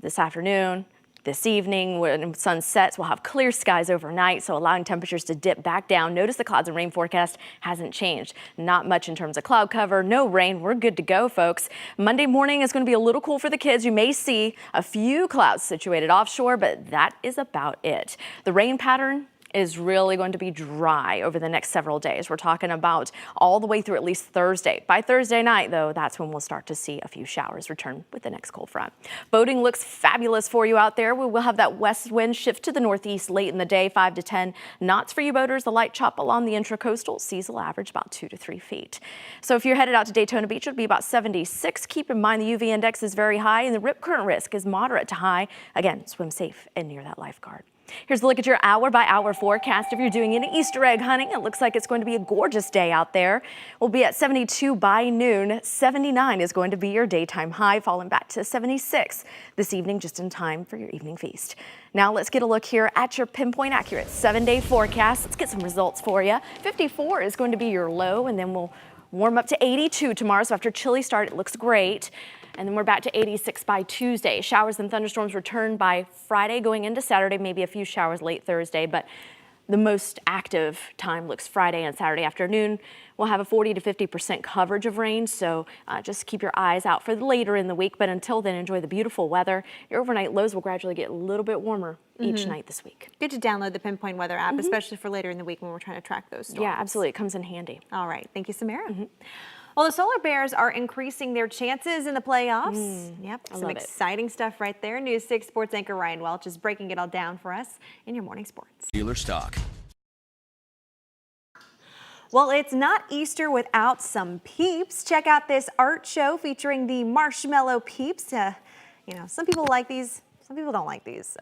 this afternoon, this evening. When sun sets, we'll have clear skies overnight, so allowing temperatures to dip back down. Notice the clouds and rain forecast hasn't changed. Not much in terms of cloud cover, no rain. We're good to go, folks. Monday morning is going to be a little cool for the kids. You may see a few clouds situated offshore, but that is about it. The rain pattern is really going to be dry over the next several days. We're talking about all the way through at least Thursday. By Thursday night, though, that's when we'll start to see a few showers return with the next cold front. Boating looks fabulous for you out there. We will have that west wind shift to the northeast late in the day, 5 to 10 knots for you boaters. The light chop along the intracoastal seas will average about 2 to 3 feet. So if you're headed out to Daytona Beach, it'll be about 76. Keep in mind the UV index is very high and the rip current risk is moderate to high. Again, swim safe and near that lifeguard. Here's a look at your hour-by-hour forecast. If you're doing any Easter egg hunting, it looks like it's going to be a gorgeous day out there. We'll be at 72 by noon. 79 is going to be your daytime high, falling back to 76 this evening, just in time for your evening feast. Now let's get a look here at your pinpoint accurate 7-day forecast. Let's get some results for you. 54 is going to be your low, and then we'll warm up to 82 tomorrow. So after a chilly start, it looks great. And then we're back to 86 by Tuesday. Showers and thunderstorms return by Friday going into Saturday, maybe a few showers late Thursday, but the most active time looks Friday and Saturday afternoon. We'll have a 40 to 50% coverage of rain, so just keep your eyes out for later in the week. But until then, enjoy the beautiful weather. Your overnight lows will gradually get a little bit warmer each night this week. Good to download the Pinpoint Weather app, especially for later in the week when we're trying to track those storms. Yeah, absolutely. It comes in handy. All right. Thank you, Samara. Well, the Solar Bears are increasing their chances in the playoffs. Yep, some exciting stuff right there. News 6 sports anchor Ryan Welch is breaking it all down for us in your morning sports. Dealer stock. Well, it's not Easter without some Peeps. Check out this art show featuring the Marshmallow Peeps. Some people like these. Some people don't like these,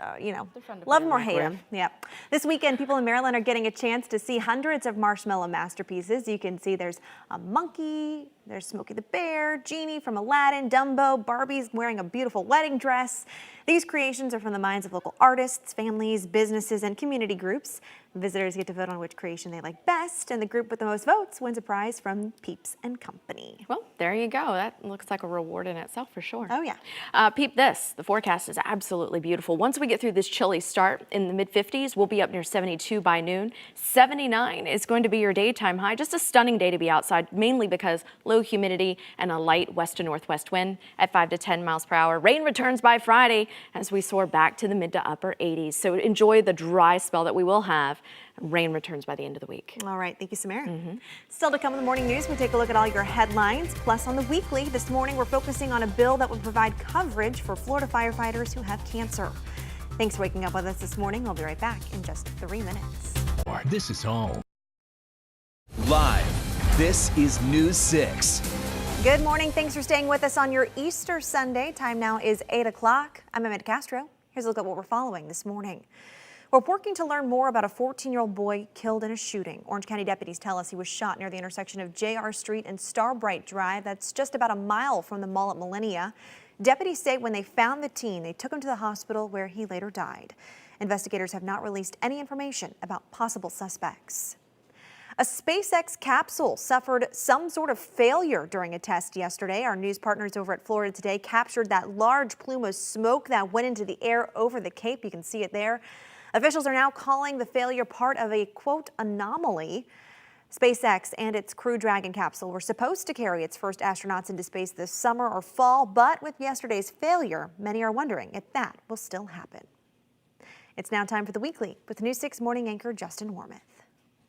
love them or hate them. Yep. This weekend, people in Maryland are getting a chance to see hundreds of Marshmallow masterpieces. You can see there's a monkey, there's Smokey the Bear, Genie from Aladdin, Dumbo, Barbie's wearing a beautiful wedding dress. These creations are from the minds of local artists, families, businesses, and community groups. Visitors get to vote on which creation they like best, and the group with the most votes wins a prize from Peeps and Company. Well, there you go. That looks like a reward in itself for sure. Oh, yeah. Peep this. The forecast is absolutely beautiful. Once we get through this chilly start in the mid-50s, we'll be up near 72 by noon. 79 is going to be your daytime high. Just a stunning day to be outside, mainly because low humidity and a light west to northwest wind at 5 to 10 miles per hour. Rain returns by Friday as we soar back to the mid to upper 80s. So enjoy the dry spell that we will have. Rain returns by the end of the week. All right, thank you, Samara. Still to come in the morning news, we take a look at all your headlines. Plus on the weekly, this morning we're focusing on a bill that would provide coverage for Florida firefighters who have cancer. Thanks for waking up with us this morning. We'll be right back in just 3 minutes. This is home. Live, this is News 6. Good morning. Thanks for staying with us on your Easter Sunday. Time now is 8 o'clock. I'm Amanda Castro. Here's a look at what we're following this morning. We're working to learn more about a 14-year-old boy killed in a shooting. Orange County deputies tell us he was shot near the intersection of JR Street and Starbright Drive. That's just about a mile from the mall at Millennia. Deputies say when they found the teen, they took him to the hospital where he later died. Investigators have not released any information about possible suspects. A SpaceX capsule suffered some sort of failure during a test yesterday. Our news partners over at Florida Today captured that large plume of smoke that went into the air over the Cape. You can see it there. Officials are now calling the failure part of a, quote, anomaly. SpaceX and its Crew Dragon capsule were supposed to carry its first astronauts into space this summer or fall, but with yesterday's failure, many are wondering if that will still happen. It's now time for the weekly with News 6 morning anchor Justin Wormuth.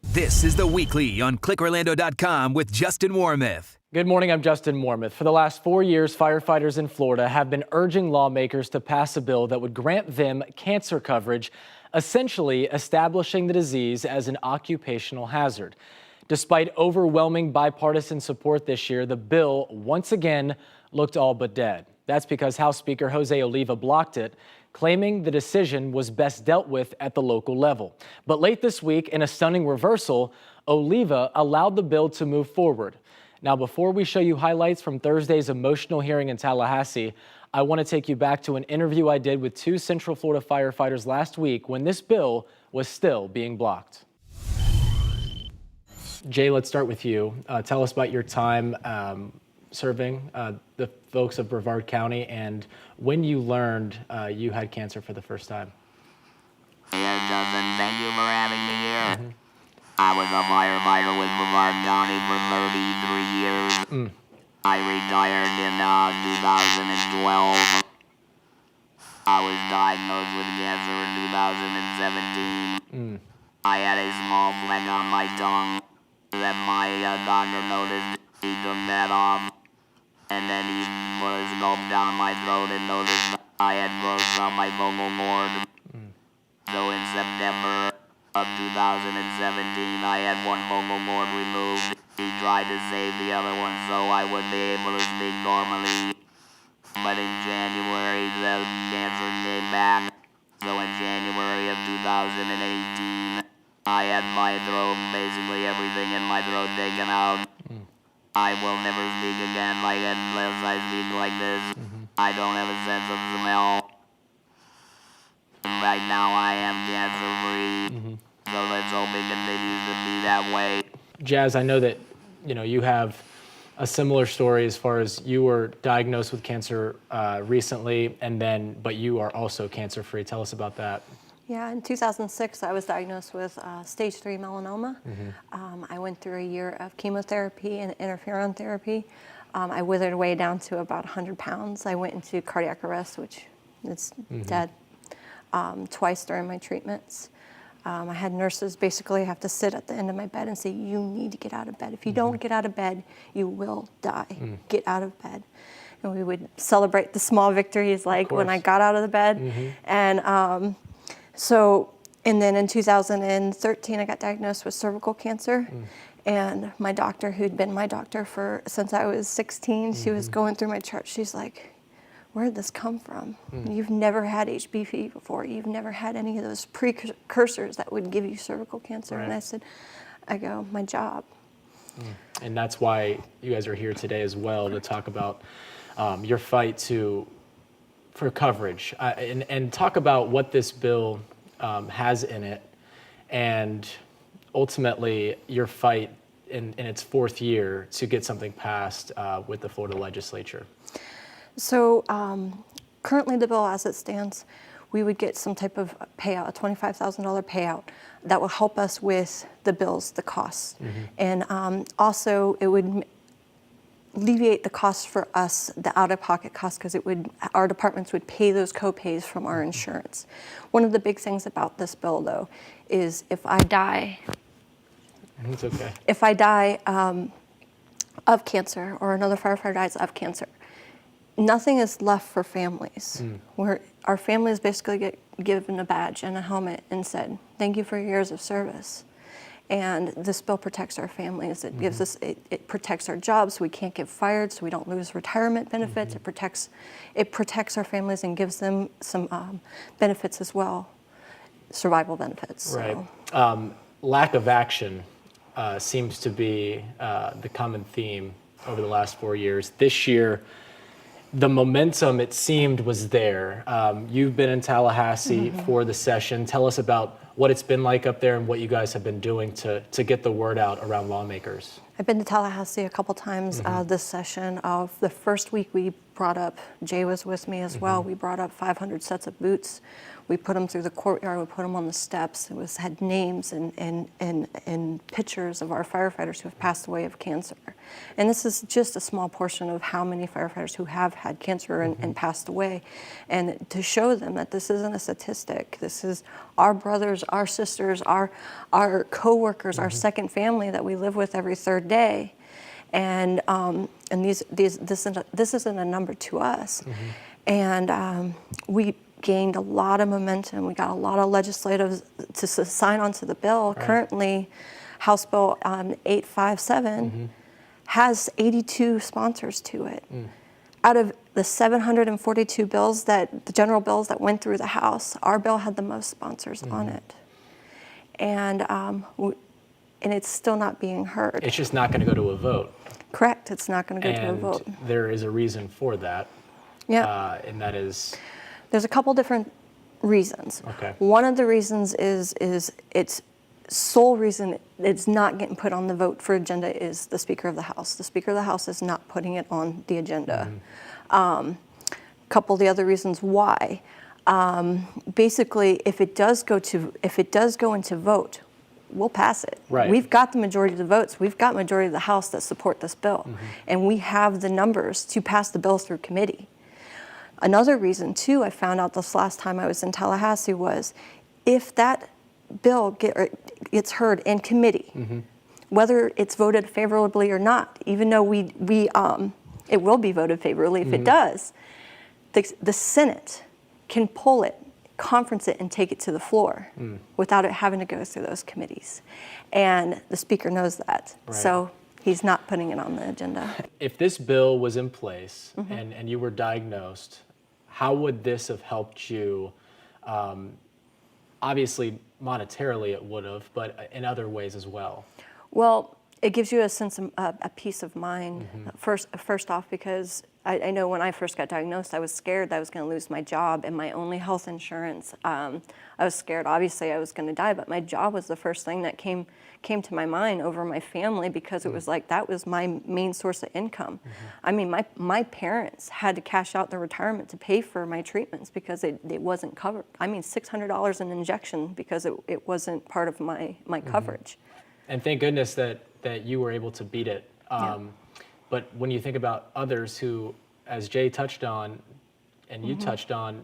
This is the Weekly on ClickOrlando.com with Justin Wormuth. Good morning, I'm Justin Wormuth. For the last 4 years, firefighters in Florida have been urging lawmakers to pass a bill that would grant them cancer coverage, essentially establishing the disease as an occupational hazard. Despite overwhelming bipartisan support this year, the bill once again looked all but dead. That's because House Speaker Jose Oliva blocked it, claiming the decision was best dealt with at the local level. But late this week, in a stunning reversal, Oliva allowed the bill to move forward. Now, before we show you highlights from Thursday's emotional hearing in Tallahassee, I want to take you back to an interview I did with 2 Central Florida firefighters last week when this bill was still being blocked. Jay, let's start with you. Tell us about your time serving the folks of Brevard County and when you learned you had cancer for the first time. Yes, Justin, thank you for having me here. I was a firefighter with Brevard County for 33 years. I retired in 2012. I was diagnosed with cancer in 2017. I had a small fleck on my tongue that my doctor noticed. He took that off, and then he put a scope down my throat and noticed I had growth on my vocal cord. So in September of 2017, I had one vocal cord removed. He tried to save the other one so I would be able to speak normally. But in January, the cancer came back. So in January of 2018, I had my throat, basically everything in my throat taken out. I will never speak again like unless I speak like this. I don't have a sense of smell. Right now I am cancer-free. So let's hope it continues to be that way. Jazz, I know that you have a similar story as far as you were diagnosed with cancer recently, but you are also cancer-free. Tell us about that. Yeah, in 2006, I was diagnosed with stage 3 melanoma. I went through a year of chemotherapy and interferon therapy. I withered away down to about 100 pounds. I went into cardiac arrest, which is dead, twice during my treatments. I had nurses basically have to sit at the end of my bed and say, you need to get out of bed. If you don't get out of bed, you will die. Get out of bed. And we would celebrate the small victories, like when I got out of the bed. And and then in 2013, I got diagnosed with cervical cancer. And my doctor, who'd been my doctor since I was 16, she was going through my chart. She's like, where did this come from? You've never had HPV before. You've never had any of those precursors that would give you cervical cancer. Right. And I go, my job. And that's why you guys are here today as well, to talk about your fight for coverage and talk about what this bill has in it, and ultimately your fight in its 4th year to get something passed with the Florida legislature. So currently the bill as it stands, we would get some type of payout, a $25,000 payout that will help us with the bills, the costs. And also it would alleviate the costs for us, the out-of-pocket costs, because our departments would pay those co-pays from our insurance. One of the big things about this bill, though, is if I die, It's okay. if I die of cancer, or another firefighter dies of cancer, nothing is left for families. Where our families basically get given a badge and a helmet and said, thank you for your years of service. And this bill protects our families. It gives us, it protects our jobs so we can't get fired, so we don't lose retirement benefits. It protects our families and gives them some benefits as well, survival benefits. Right. So. Lack of action seems to be the common theme over the last 4 years. This year, the momentum, it seemed, was there. You've been in Tallahassee for the session. Tell us about what it's been like up there and what you guys have been doing to get the word out around lawmakers. I've been to Tallahassee a couple times this session. The first week we brought up, Jay was with me as well, we brought up 500 sets of boots. We put them through the courtyard, we put them on the steps. It had names and pictures of our firefighters who have passed away of cancer. And this is just a small portion of how many firefighters who have had cancer and passed away. And to show them that this isn't a statistic, this is our brothers, our sisters, our co-workers, our second family that we live with every third day. And this isn't a number to us. And we gained a lot of momentum. We got a lot of legislators to sign on to the bill. Right. Currently, House Bill 857 has 82 sponsors to it. Out of the 742 bills the general bills that went through the House, our bill had the most sponsors on it. And it's still not being heard. It's just not going to go to a vote. Correct, it's not going to go to a vote. There is a reason for that. Yeah. And that is? There's a couple different reasons. Okay. One of the reasons is its sole reason it's not getting put on the vote for agenda is the Speaker of the House. The Speaker of the House is not putting it on the agenda. Couple of the other reasons why. Basically, if it does go into vote, we'll pass it. Right. We've got the majority of the votes. We've got majority of the House that support this bill. And we have the numbers to pass the bill through committee. Another reason, too, I found out this last time I was in Tallahassee was if that bill gets heard in committee, whether it's voted favorably or not, even though it will be voted favorably if it does, the Senate can pull it, conference it, and take it to the floor without it having to go through those committees. And the Speaker knows that. Right. So he's not putting it on the agenda. If this bill was in place and you were diagnosed, how would this have helped you? Obviously, monetarily it would have, but in other ways as well. Well, it gives you a sense of a peace of mind. First off, because I know when I first got diagnosed, I was scared that I was going to lose my job and my only health insurance. I was scared, obviously, I was going to die, but my job was the first thing that came to my mind over my family because it was like that was my main source of income. I mean, my parents had to cash out their retirement to pay for my treatments because it wasn't covered. I mean, $600 an injection because it wasn't part of my coverage. And thank goodness that you were able to beat it. But when you think about others who, as Jay touched on, and you touched on,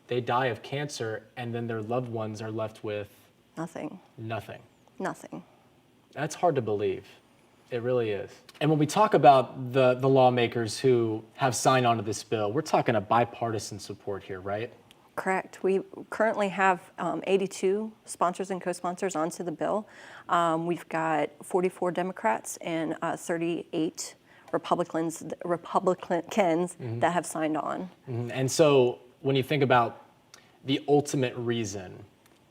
they die of cancer and then their loved ones are left with nothing. Nothing. Nothing. That's hard to believe. It really is. And when we talk about the lawmakers who have signed on to this bill, we're talking a bipartisan support here, right? Correct. We currently have 82 sponsors and co-sponsors onto the bill. We've got 44 Democrats and 38 Republicans that have signed on. And so when you think about the ultimate reason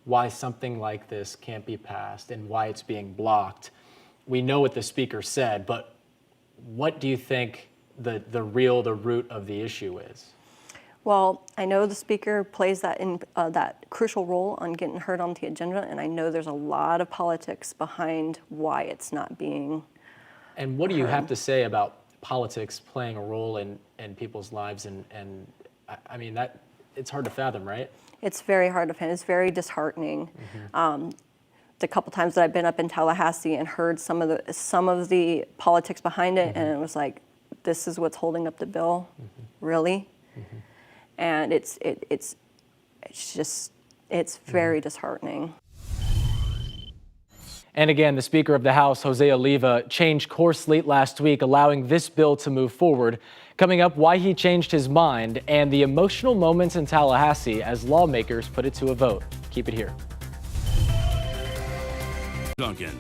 why something like this can't be passed and why it's being blocked, we know what the speaker said, but what do you think the root of the issue is? Well, I know the speaker plays that crucial role on getting heard on the agenda, and I know there's a lot of politics behind why it's not being And what do you have to say about politics playing a role in people's lives? And I mean, that it's hard to fathom, right? It's very hard to find. It's very disheartening. The couple times that I've been up in Tallahassee and heard some of the politics behind it, and it was like, this is what's holding up the bill, really? And it's very disheartening. And again, the Speaker of the House, Jose Oliva, changed course late last week, allowing this bill to move forward. Coming up, why he changed his mind and the emotional moments in Tallahassee as lawmakers put it to a vote. Keep it here. Duncan.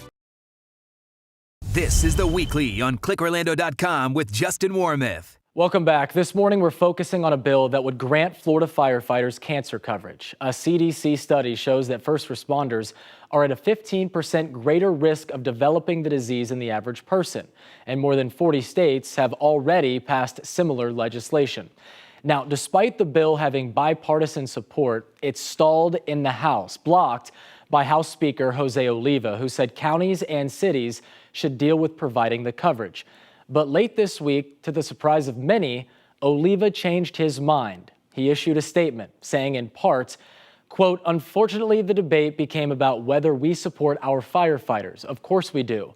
This is The Weekly on ClickOrlando.com with Justin Warmoth. Welcome back. This morning, we're focusing on a bill that would grant Florida firefighters cancer coverage. A CDC study shows that first responders are at a 15% greater risk of developing the disease than the average person, and more than 40 states have already passed similar legislation. Now, despite the bill having bipartisan support, it's stalled in the House, blocked by House Speaker Jose Oliva, who said counties and cities should deal with providing the coverage. But late this week, to the surprise of many, Oliva changed his mind. He issued a statement saying in part, quote, "Unfortunately, the debate became about whether we support our firefighters. Of course we do.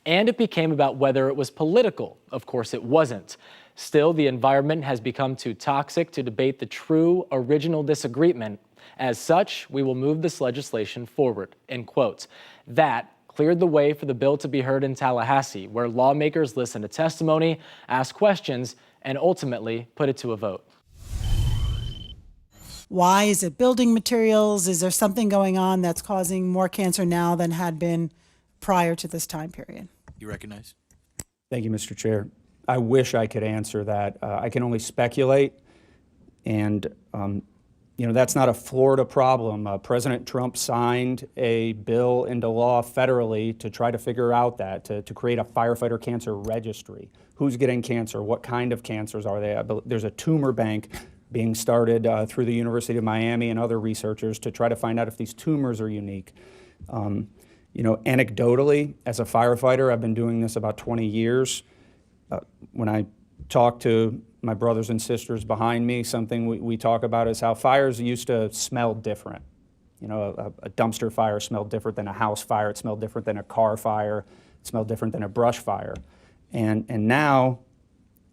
And it became about whether it was political. Of course it wasn't. Still, the environment has become too toxic to debate the true original disagreement. As such, we will move this legislation forward," end quote. That cleared the way for the bill to be heard in Tallahassee, where lawmakers listened to testimony, asked questions, and ultimately put it to a vote. Why? Is it building materials? Is there something going on that's causing more cancer now than had been prior to this time period? You recognize? Thank you, Mr. Chair. I wish I could answer that. I can only speculate, and that's not a Florida problem. President Trump signed a bill into law federally to try to figure out that, to create a firefighter cancer registry. Who's getting cancer? What kind of cancers are they? There's a tumor bank being started through the University of Miami and other researchers to try to find out if these tumors are unique. Anecdotally, as a firefighter, I've been doing this about 20 years. When I talk to my brothers and sisters behind me, something we talk about is how fires used to smell different. A dumpster fire smelled different than a house fire. It smelled different than a car fire. It smelled different than a brush fire. And now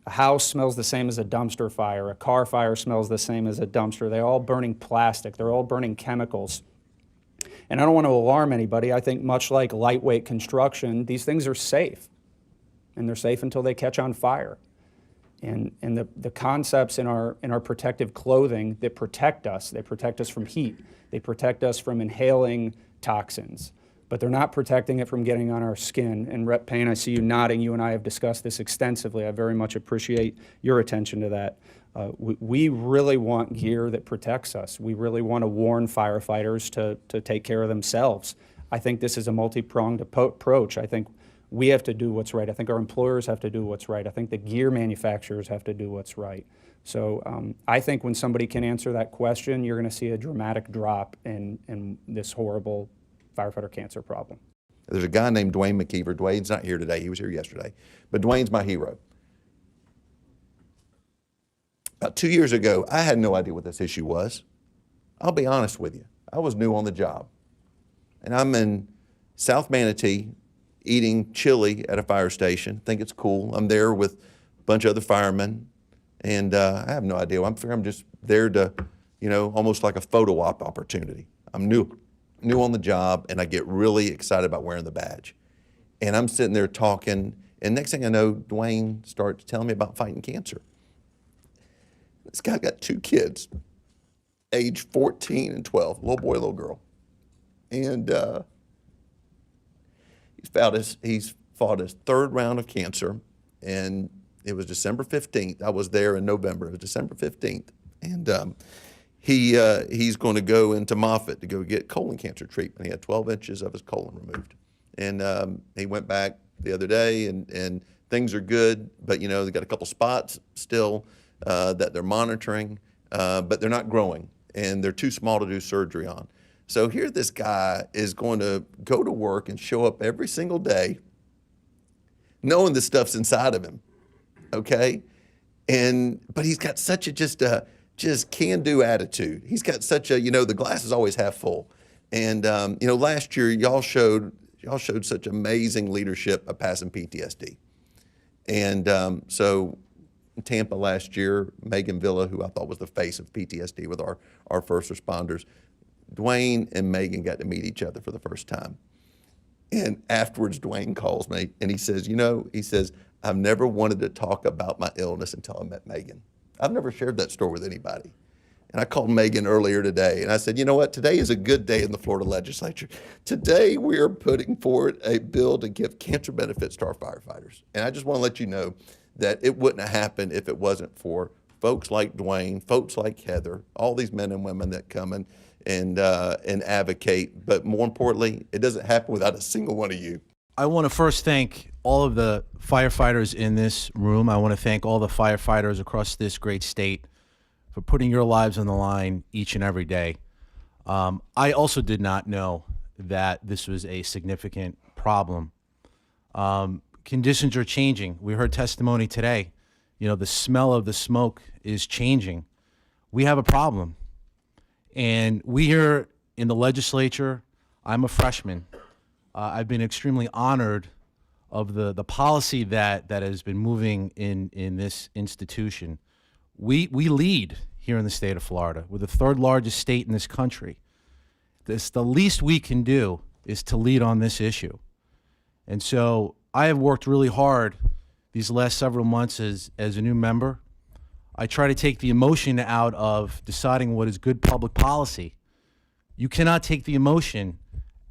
a house smells the same as a dumpster fire. A car fire smells the same as a dumpster. They're all burning plastic. They're all burning chemicals. And I don't want to alarm anybody. I think much like lightweight construction, these things are safe. And they're safe until they catch on fire. And the concepts in our protective clothing that protect us, they protect us from heat, they protect us from inhaling toxins, but they're not protecting it from getting on our skin. And Rep. Payne, I see you nodding. You and I have discussed this extensively. I very much appreciate your attention to that. We really want gear that protects us. We really want to warn firefighters to take care of themselves. I think this is a multi-pronged approach. I think we have to do what's right. I think our employers have to do what's right. I think the gear manufacturers have to do what's right. So I think when somebody can answer that question, you're going to see a dramatic drop in this horrible firefighter cancer problem. There's a guy named Dwayne McKeever. Dwayne's not here today. He was here yesterday. But Dwayne's my hero. About 2 years ago, I had no idea what this issue was. I'll be honest with you. I was new on the job. And I'm in South Manatee eating chili at a fire station. Think it's cool. I'm there with a bunch of other firemen. And I have no idea. I'm just there to, almost like a photo op opportunity. I'm new on the job, and I get really excited about wearing the badge. And I'm sitting there talking, and next thing I know, Dwayne starts telling me about fighting cancer. This guy got 2 kids. age 14 and 12, little boy, little girl. And he's fought his third round of cancer, and it was December 15th. I was there in November. It was December 15th. And he's going to go into Moffitt to go get colon cancer treatment. He had 12 inches of his colon removed. And he went back the other day, and things are good, but they got a couple spots still that they're monitoring, but they're not growing, and they're too small to do surgery on. So here this guy is going to go to work and show up every single day knowing the stuff's inside of him, okay? But he's got such a just can-do attitude. He's got such a, the glass is always half full. And, last year y'all showed such amazing leadership of passing PTSD. And so in Tampa last year, Megan Villa, who I thought was the face of PTSD with our first responders, Dwayne and Megan got to meet each other for the first time. And afterwards, Dwayne calls me and he says, I've never wanted to talk about my illness until I met Megan. I've never shared that story with anybody. And I called Megan earlier today and I said, you know what? Today is a good day in the Florida legislature. Today we are putting forward a bill to give cancer benefits to our firefighters. And I just want to let you know that it wouldn't have happened if it wasn't for folks like Dwayne, folks like Heather, all these men and women that come in and advocate. But more importantly, it doesn't happen without a single one of you. I want to first thank all of the firefighters in this room. I want to thank all the firefighters across this great state for putting your lives on the line each and every day. I also did not know that this was a significant problem. Conditions are changing. We heard testimony today. The smell of the smoke is changing. We have a problem. And we here in the legislature, I'm a freshman. I've been extremely honored of the policy that has been moving in this institution. We lead here in the state of Florida. We're the third largest state in this country. The least we can do is to lead on this issue. And so I have worked really hard these last several months as a new member. I try to take the emotion out of deciding what is good public policy. You cannot take the emotion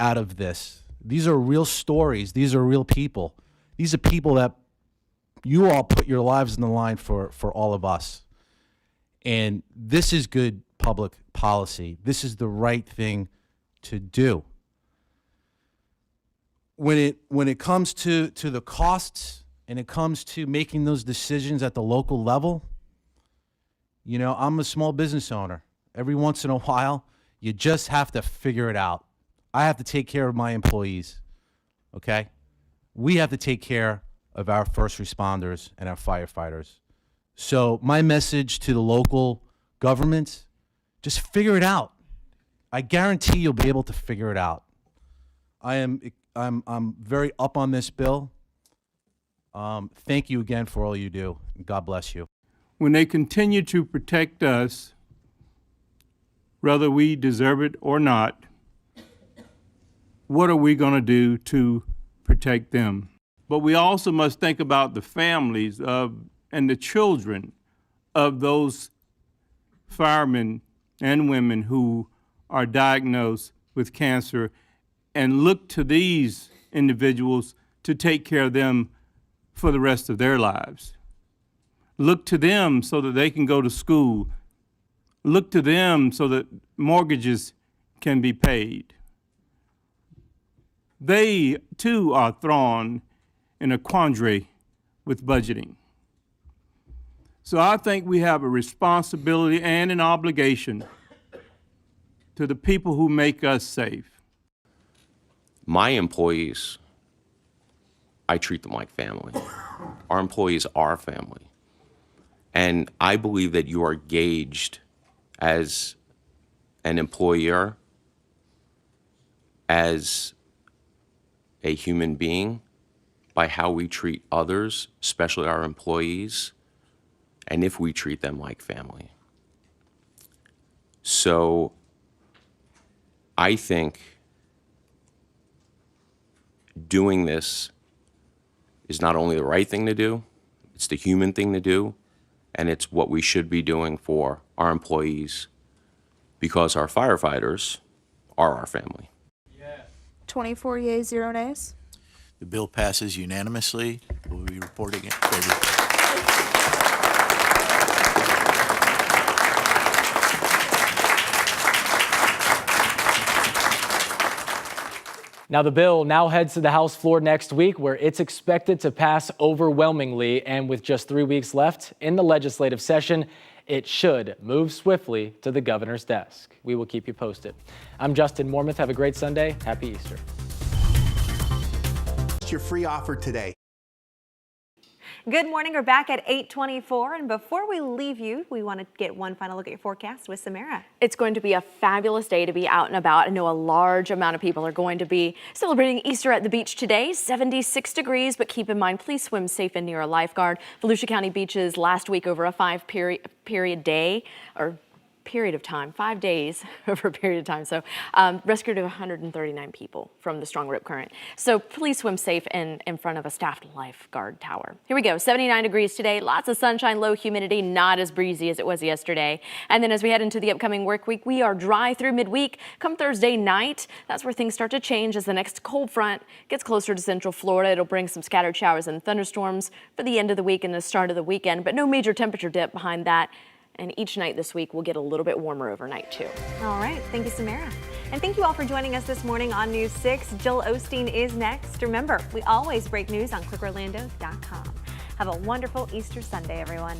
out of this. These are real stories. These are real people. These are people that you all put your lives on the line for all of us. And this is good public policy. This is the right thing to do. When it comes to the costs and it comes to making those decisions at the local level, I'm a small business owner. Every once in a while, you just have to figure it out. I have to take care of my employees, okay? We have to take care of our first responders and our firefighters. So my message to the local governments, just figure it out. I guarantee you'll be able to figure it out. I'm very up on this bill. Thank you again for all you do. God bless you. When they continue to protect us, whether we deserve it or not, what are we going to do to protect them? But we also must think about the families and the children of those firemen and women who are diagnosed with cancer and look to these individuals to take care of them for the rest of their lives. Look to them so that they can go to school. Look to them so that mortgages can be paid. They, too, are thrown in a quandary with budgeting. So I think we have a responsibility and an obligation to the people who make us safe. My employees, I treat them like family. Our employees are family. And I believe that you are gauged as an employer, as a human being, by how we treat others, especially our employees, and if we treat them like family. So I think doing this is not only the right thing to do, it's the human thing to do, and it's what we should be doing for our employees because our firefighters are our family. 24 yeas, 0 nays. The bill passes unanimously. We'll be reporting it favorably. Now, the bill now heads to the House floor next week, where it's expected to pass overwhelmingly. And with just 3 weeks left in the legislative session, it should move swiftly to the governor's desk. We will keep you posted. I'm Justin Mormouth. Have a great Sunday. Happy Easter. It's your free offer today. Good morning. We're back at 8:24, and before we leave you, we want to get one final look at your forecast with Samara. It's going to be a fabulous day to be out and about. I know a large amount of people are going to be celebrating Easter at the beach today. 76 degrees, but keep in mind, please swim safe and near a lifeguard. Volusia County beaches last week over a 5 days over a period of time. So rescued 139 people from the strong rip current. So please swim safe in front of a staffed lifeguard tower. Here we go, 79 degrees today, lots of sunshine, low humidity, not as breezy as it was yesterday. And then as we head into the upcoming work week, we are dry through midweek. Come Thursday night, that's where things start to change as the next cold front gets closer to central Florida. It'll bring some scattered showers and thunderstorms for the end of the week and the start of the weekend, but no major temperature dip behind that. And each night this week will get a little bit warmer overnight too. All right, thank you, Samara. And thank you all for joining us this morning on News 6. Jill Osteen is next. Remember, we always break news on ClickOrlando.com. Have a wonderful Easter Sunday, everyone.